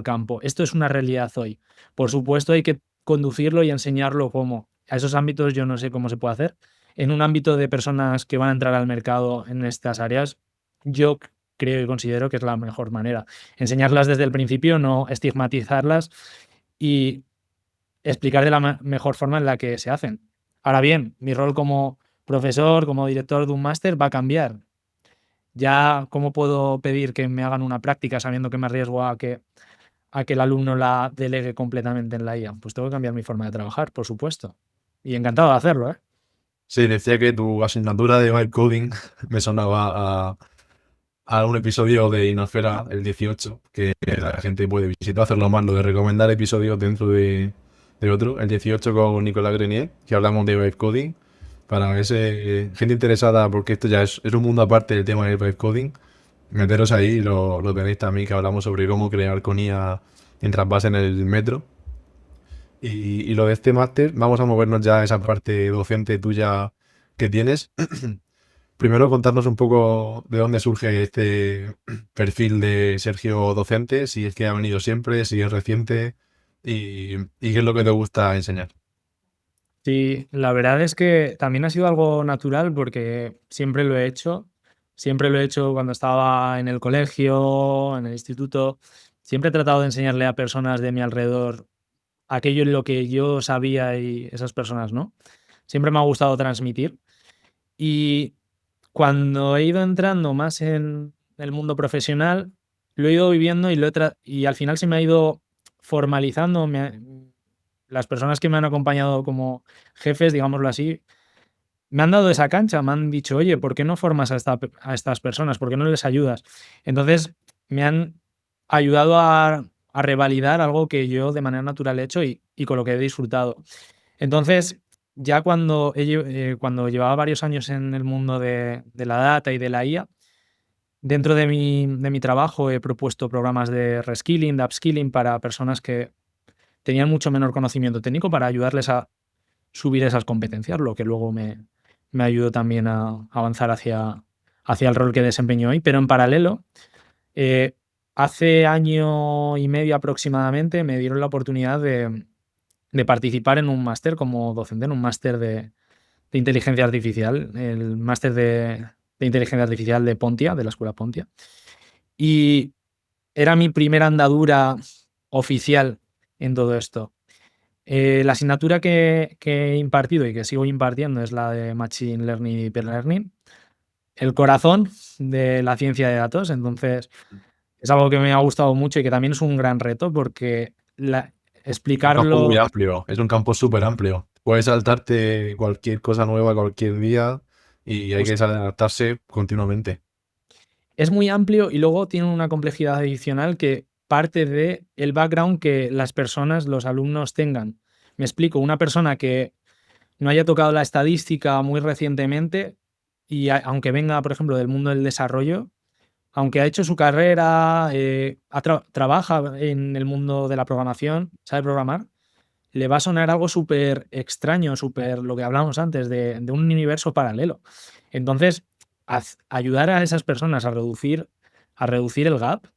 campo. Esto es una realidad hoy. Por supuesto, hay que conducirlo y enseñarlo cómo. A esos ámbitos yo no sé cómo se puede hacer. En un ámbito de personas que van a entrar al mercado en estas áreas, yo creo y considero que es la mejor manera. Enseñarlas desde el principio, no estigmatizarlas y explicar de la mejor forma en la que se hacen. Ahora bien, mi rol como profesor, como director de un máster va a cambiar. Ya, ¿cómo puedo pedir que me hagan una práctica sabiendo que me arriesgo a que el alumno la delegue completamente en la IA? Pues tengo que cambiar mi forma de trabajar, por supuesto. Y encantado de hacerlo, ¿eh? Sí, decía que tu asignatura de vibe coding me sonaba a un episodio de Inosfera, el 18, que la gente puede visitar, hacerlo más, lo de recomendar episodios dentro de otro, el 18 con Nicolas Grenier, que hablamos de vibe coding, para ese, gente interesada, porque esto ya es un mundo aparte del tema del vibe coding, meteros ahí, lo tenéis también, que hablamos sobre cómo crear con IA mientras vas en el metro. Y lo de este máster, vamos a movernos ya a esa parte docente tuya que tienes. Primero contarnos un poco de dónde surge este perfil de Sergio docente, si es que ha venido siempre, si es reciente y qué es lo que te gusta enseñar. Sí, la verdad es que también ha sido algo natural porque siempre lo he hecho. Siempre lo he hecho cuando estaba en el colegio, en el instituto. Siempre he tratado de enseñarle a personas de mi alrededor aquello en lo que yo sabía y esas personas no. Siempre me ha gustado transmitir. Y cuando he ido entrando más en el mundo profesional, lo he ido viviendo y al final se me ha ido formalizando. Las personas que me han acompañado como jefes, digámoslo así, me han dado esa cancha, me han dicho, oye, ¿por qué no formas a estas personas? ¿Por qué no les ayudas? Entonces, me han ayudado a revalidar algo que yo de manera natural he hecho y con lo que he disfrutado. Entonces, ya cuando llevaba varios años en el mundo de la data y de la IA, dentro de mi trabajo he propuesto programas de reskilling, de upskilling para personas que tenían mucho menor conocimiento técnico para ayudarles a subir esas competencias, lo que luego me ayudó también a avanzar hacia el rol que desempeño hoy. Pero en paralelo, eh, hace año y medio aproximadamente me dieron la oportunidad de participar en un máster como docente, en un máster de inteligencia artificial, el máster de inteligencia artificial de Pontia, de la escuela Pontia. Y era mi primera andadura oficial en todo esto. La asignatura que he impartido y que sigo impartiendo es la de Machine Learning y Deep Learning, el corazón de la ciencia de datos. Entonces, es algo que me ha gustado mucho y que también es un gran reto porque Un campo muy explicarlo amplio, es un campo súper amplio. Puedes saltarte cualquier cosa nueva cualquier día y hay que adaptarse continuamente. es muy amplio y luego tiene una complejidad adicional que parte de el background que las personas, los alumnos tengan. Me explico, una persona que no haya tocado la estadística muy recientemente y aunque venga, por ejemplo, del mundo del desarrollo, aunque ha hecho su carrera, trabaja en el mundo de la programación, sabe programar, le va a sonar algo súper extraño, súper lo que hablábamos antes, de un universo paralelo. Entonces, ayudar a esas personas a reducir el gap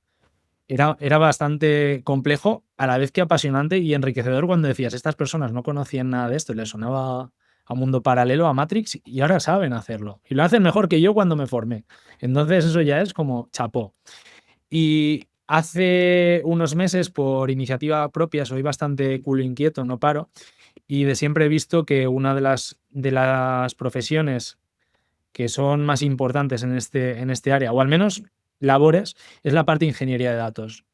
era bastante complejo, a la vez que apasionante y enriquecedor cuando decías, estas personas no conocían nada de esto, les sonaba a un mundo paralelo, a Matrix, y ahora saben hacerlo. Y lo hacen mejor que yo cuando me formé. Entonces eso ya es como chapó. Y hace unos meses, por iniciativa propia, soy bastante culo inquieto, no paro, y de siempre he visto que una de las profesiones que son más importantes en este área, o al menos labores, es la parte de ingeniería de datos.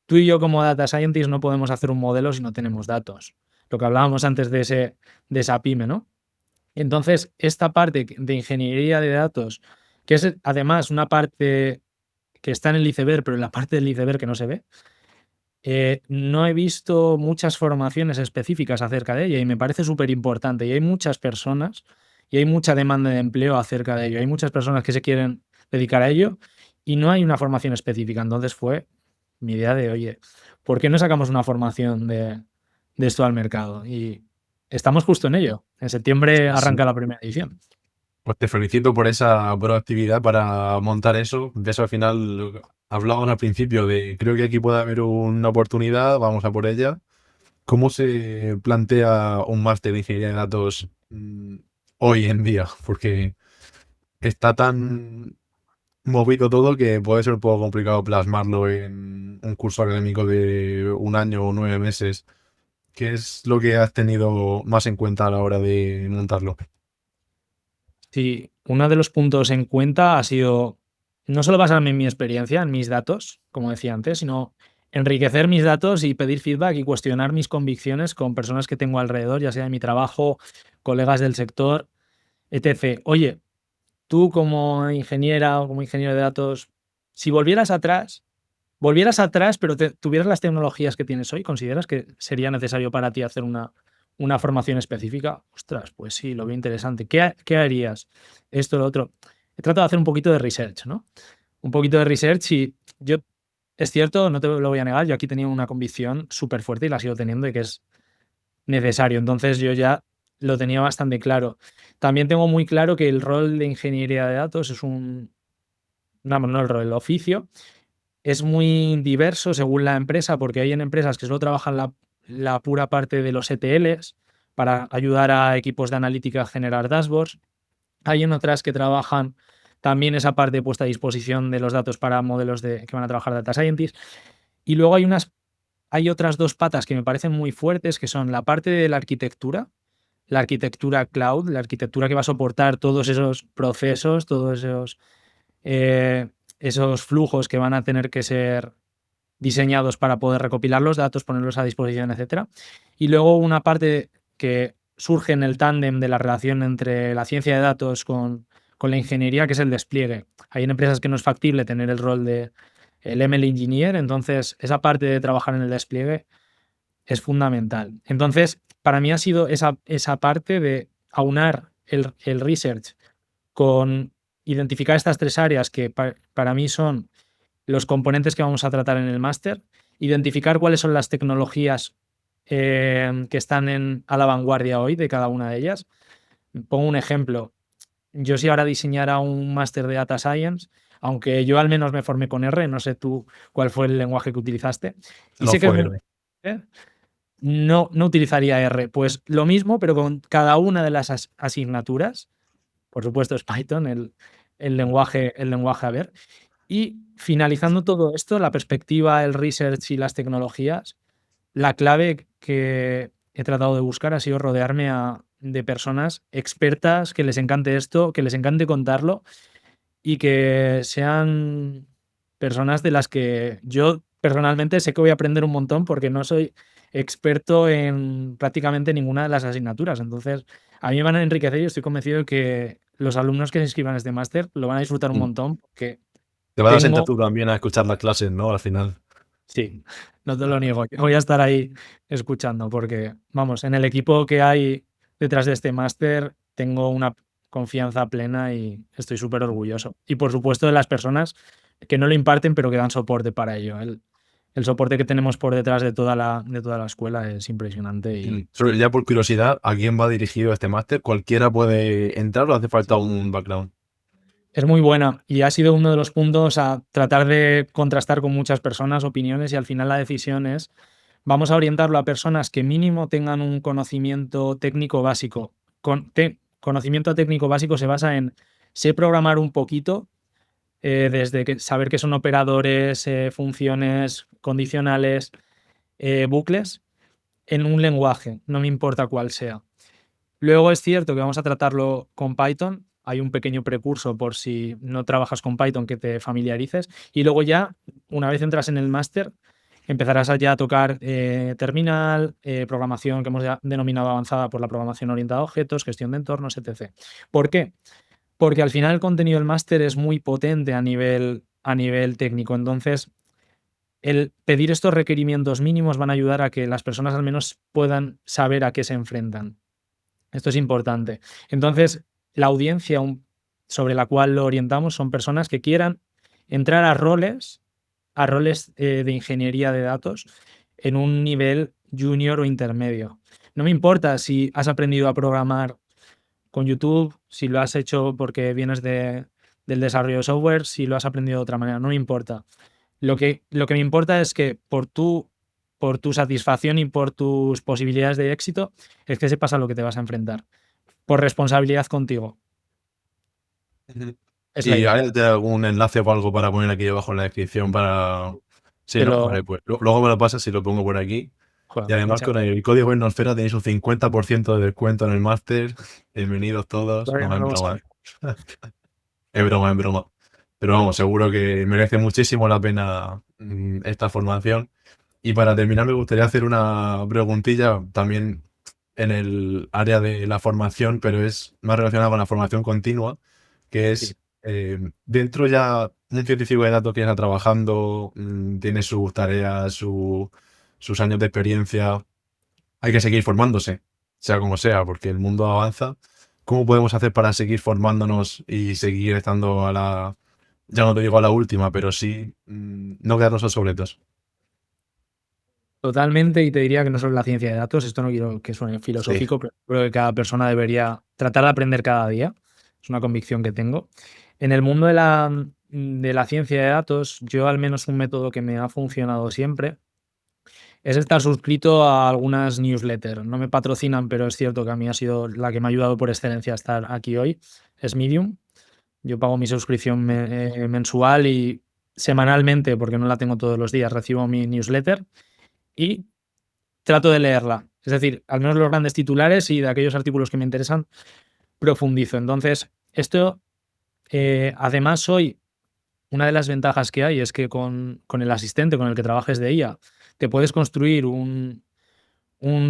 Tú y yo como data scientist no podemos hacer un modelo si no tenemos datos. Lo que hablábamos antes de esa pyme, ¿no? Entonces, esta parte de ingeniería de datos, que es además una parte que está en el iceberg, pero en la parte del iceberg que no se ve, no he visto muchas formaciones específicas acerca de ella y me parece súper importante. Y hay muchas personas y hay mucha demanda de empleo acerca de ello. Hay muchas personas que se quieren dedicar a ello y no hay una formación específica. Entonces fue mi idea de, oye, ¿por qué no sacamos una formación de esto al mercado? Y Estamos justo en ello. En septiembre Sí. arranca la primera edición. Pues te felicito por esa proactividad para montar eso. De eso al final hablábamos al principio de creo que aquí puede haber una oportunidad, vamos a por ella. ¿Cómo se plantea un máster de ingeniería de datos hoy en día? Porque está tan movido todo que puede ser un poco complicado plasmarlo en un curso académico de 1 año o 9 meses. ¿Qué es lo que has tenido más en cuenta a la hora de montarlo? Sí, uno de los puntos en cuenta ha sido no solo basarme en mi experiencia, en mis datos, como decía antes, sino enriquecer mis datos y pedir feedback y cuestionar mis convicciones con personas que tengo alrededor, ya sea de mi trabajo, colegas del sector, etc. Oye, tú como ingeniera o como ingeniero de datos, si volvieras atrás, pero tuvieras las tecnologías que tienes hoy, ¿consideras que sería necesario para ti hacer una formación específica? Ostras, pues sí, lo veo interesante. ¿Qué harías? Esto, lo otro. He tratado de hacer un poquito de research, ¿no? Un poquito de research y yo, es cierto, no te lo voy a negar, yo aquí tenía una convicción súper fuerte y la sigo teniendo de que es necesario. Entonces yo ya lo tenía bastante claro. También tengo muy claro que el rol de ingeniería de datos es no el rol, el oficio es muy diverso según la empresa, porque hay en empresas que solo trabajan la pura parte de los ETLs para ayudar a equipos de analítica a generar dashboards. Hay en otras que trabajan también esa parte puesta a disposición de los datos para modelos que van a trabajar data scientists. Y luego hay otras dos patas que me parecen muy fuertes, que son la parte de la arquitectura cloud, la arquitectura que va a soportar todos esos procesos, todos esos flujos que van a tener que ser diseñados para poder recopilar los datos, ponerlos a disposición, etcétera. Y luego una parte que surge en el tándem de la relación entre la ciencia de datos con la ingeniería, que es el despliegue. Hay en empresas que no es factible tener el rol de el ML Engineer, entonces esa parte de trabajar en el despliegue es fundamental. Entonces, para mí ha sido esa parte de aunar el research con identificar estas tres áreas que para mí son los componentes que vamos a tratar en el máster, identificar cuáles son las tecnologías que están a la vanguardia hoy de cada una de ellas. Pongo un ejemplo. Yo si ahora diseñara un máster de Data Science, aunque yo al menos me formé con R, no sé tú cuál fue el lenguaje que utilizaste, y No sé que es fue muy R. no utilizaría R. Pues lo mismo, pero con cada una de las asignaturas. Por supuesto es Python, el lenguaje a ver. Y finalizando todo esto, la perspectiva, el research y las tecnologías, la clave que he tratado de buscar ha sido rodearme de personas expertas, que les encante esto, que les encante contarlo y que sean personas de las que yo personalmente sé que voy a aprender un montón porque no soy experto en prácticamente ninguna de las asignaturas. Entonces, a mí me van a enriquecer y estoy convencido de que los alumnos que se inscriban a este máster lo van a disfrutar un Mm. montón porque Te vas a sentar tengo tú también a escuchar las clases, ¿no? Al final. sí, no te lo niego. Voy a estar ahí escuchando porque, vamos, en el equipo que hay detrás de este máster tengo una confianza plena y estoy súper orgulloso. Y por supuesto de las personas que no lo imparten pero que dan soporte para ello. El soporte que tenemos por detrás de toda la escuela es impresionante y Ya por curiosidad, ¿a quién va dirigido este máster? ¿Cualquiera puede entrar o hace falta un background? es muy buena y ha sido uno de los puntos a tratar de contrastar con muchas personas, opiniones y al final la decisión es vamos a orientarlo a personas que mínimo tengan un conocimiento técnico básico. Conocimiento técnico básico se basa en sé programar un poquito, desde saber qué son operadores, funciones, condicionales, bucles, en un lenguaje, no me importa cuál sea. Luego es cierto que vamos a tratarlo con Python. Hay un pequeño precurso por si no trabajas con Python que te familiarices. Y luego ya, una vez entras en el máster, empezarás ya a tocar terminal, programación que hemos ya denominado avanzada por la programación orientada a objetos, gestión de entornos, etc. ¿Por qué? Porque al final el contenido del máster es muy potente a nivel técnico. Entonces, el pedir estos requerimientos mínimos van a ayudar a que las personas al menos puedan saber a qué se enfrentan. Esto es importante. Entonces, la audiencia sobre la cual lo orientamos son personas que quieran entrar a roles de ingeniería de datos en un nivel junior o intermedio. No me importa si has aprendido a programar con YouTube, si lo has hecho porque vienes del desarrollo de software, si lo has aprendido de otra manera, no me importa. Lo que me importa es que por tu satisfacción y por tus posibilidades de éxito, es que sepas a lo que te vas a enfrentar. Por responsabilidad contigo. Es la ¿Y idea. hay algún enlace o algo para poner aquí abajo en la descripción para...? Sí, Te ¿no? lo- Vale, pues luego me lo pasas y lo pongo por aquí. Joder, Y además muchas con el código Nosfera tenéis un 50% de descuento en el máster. Bienvenidos todos. gracias. No, No es lo broma. sabía. Es broma, es broma. Pero vamos, seguro que merece muchísimo la pena esta formación. Y para terminar, me gustaría hacer una preguntilla también en el área de la formación, pero es más relacionada con la formación continua, que Sí. es dentro ya un científico de datos que ya está trabajando, tiene sus tareas, sus años de experiencia, hay que seguir formándose, sea como sea, porque el mundo avanza. ¿Cómo podemos hacer para seguir formándonos y seguir estando a la, ya no te digo a la última, pero sí no quedarnos obsoletos? Totalmente, y te diría que no solo la ciencia de datos, esto no quiero que suene Sí. filosófico, pero creo que cada persona debería tratar de aprender cada día. Es una convicción que tengo. En el mundo de la ciencia de datos, yo al menos un método que me ha funcionado siempre es estar suscrito a algunas newsletters. No me patrocinan, pero es cierto que a mí ha sido la que me ha ayudado por excelencia a estar aquí hoy. Es Medium. Yo pago mi suscripción mensual y semanalmente, porque no la tengo todos los días, recibo mi newsletter y trato de leerla. Es decir, al menos los grandes titulares y de aquellos artículos que me interesan, profundizo. Entonces, esto, además, hoy una de las ventajas que hay es que con el asistente con el que trabajes de IA, te puedes construir un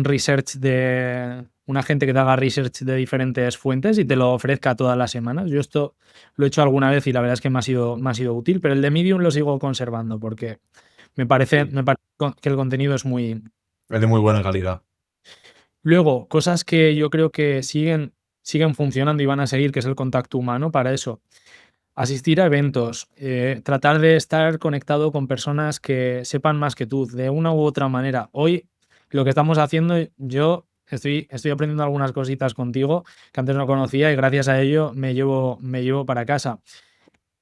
research de un agente que te haga research de diferentes fuentes y te lo ofrezca todas las semanas. Yo esto lo he hecho alguna vez y la verdad es que me ha sido útil, pero el de Medium lo sigo conservando porque Sí. me parece que el contenido es muy... Es de muy buena calidad. Luego, cosas que yo creo que siguen funcionando y van a seguir, que es el contacto humano para eso. Asistir a eventos, tratar de estar conectado con personas que sepan más que tú, de una u otra manera. Hoy lo que estamos haciendo, yo estoy aprendiendo algunas cositas contigo que antes no conocía y gracias a ello me llevo para casa.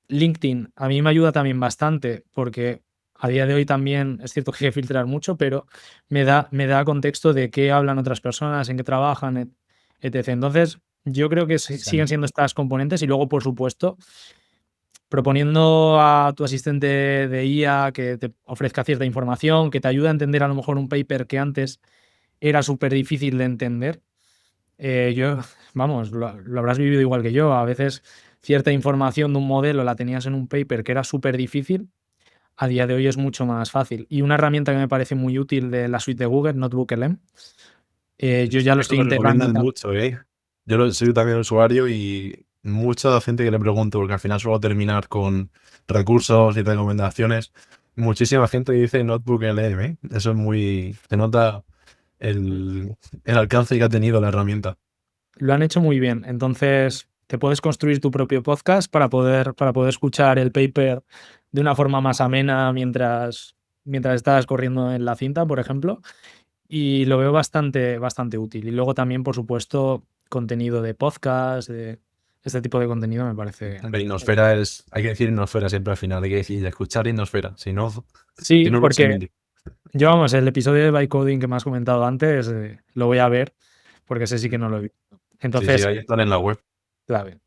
LinkedIn a mí me ayuda también bastante porque a día de hoy también es cierto que hay que filtrar mucho, pero me da contexto de qué hablan otras personas, en qué trabajan, etc. Entonces, yo creo que Sí. siguen siendo estas componentes y luego, por supuesto, proponiendo a tu asistente de IA que te ofrezca cierta información, que te ayude a entender a lo mejor un paper que antes era súper difícil de entender. Vamos, lo habrás vivido igual que yo. A veces cierta información de un modelo la tenías en un paper que era súper difícil. A día de hoy es mucho más fácil. Y una herramienta que me parece muy útil de la suite de Google, NotebookLM, yo ya lo Eso estoy lo integrando. recomiendan mucho, ¿eh? Soy también usuario y mucha gente que le pregunto, porque al final suelo terminar con recursos y recomendaciones. Muchísima gente dice Notebook LM, ¿eh? Eso es muy... Se nota el alcance que ha tenido la herramienta. Lo han hecho muy bien. Entonces, te puedes construir tu propio podcast para poder escuchar el paper de una forma más amena mientras estás corriendo en la cinta, por ejemplo. Y lo veo bastante, bastante útil. Y luego también, por supuesto, contenido de podcast, de este tipo de contenido me parece. Hombre, Inosfera es... Hay que decir Inosfera siempre al final, hay que decir escuchar Inosfera, si no, si Sí, no, no se porque mire. yo, vamos, el episodio de Byte Coding que me has comentado antes, lo voy a ver, porque ese sí que no lo he visto. Sí, sí, Entonces, ahí están en la web. clave.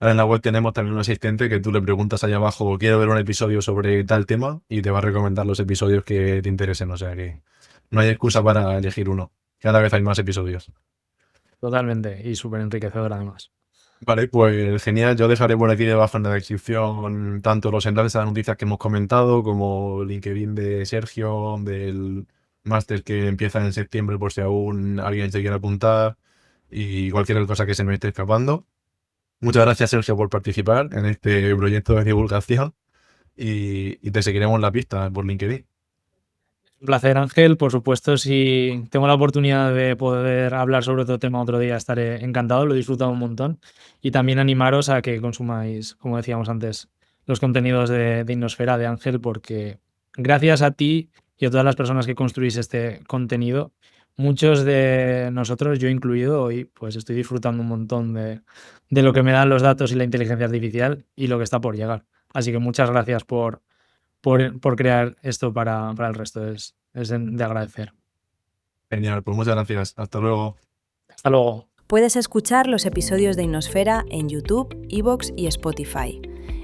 Ahora en la web tenemos también un asistente que tú le preguntas allá abajo, quiero ver un episodio sobre tal tema y te va a recomendar los episodios que te interesen. O sea que no hay excusa para elegir uno. Cada vez hay más episodios. Totalmente. Y súper enriquecedor además. Vale, pues genial. Yo dejaré por aquí debajo en la descripción tanto los enlaces a las noticias que hemos comentado como LinkedIn de Sergio, del máster que empieza en septiembre por si aún alguien se quiere apuntar y cualquier cosa que se me esté escapando. Muchas gracias, Sergio, por participar en este proyecto de divulgación. Y te seguiremos la pista por LinkedIn. Un placer, Ángel. Por supuesto, si tengo la oportunidad de poder hablar sobre otro tema otro día, estaré encantado, lo he disfrutado un montón. Y también animaros a que consumáis, como decíamos antes, los contenidos de Innosfera de Ángel, porque gracias a ti y a todas las personas que construís este contenido, muchos de nosotros, yo incluido, hoy pues estoy disfrutando un montón de lo que me dan los datos y la inteligencia artificial y lo que está por llegar. Así que muchas gracias por crear esto para el resto. Es de agradecer. Genial, pues muchas gracias. Hasta luego. Hasta luego. Puedes escuchar los episodios de Innosfera en YouTube, iVoox y Spotify.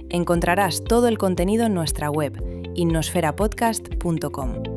Encontrarás todo el contenido en nuestra web, innosferapodcast.com.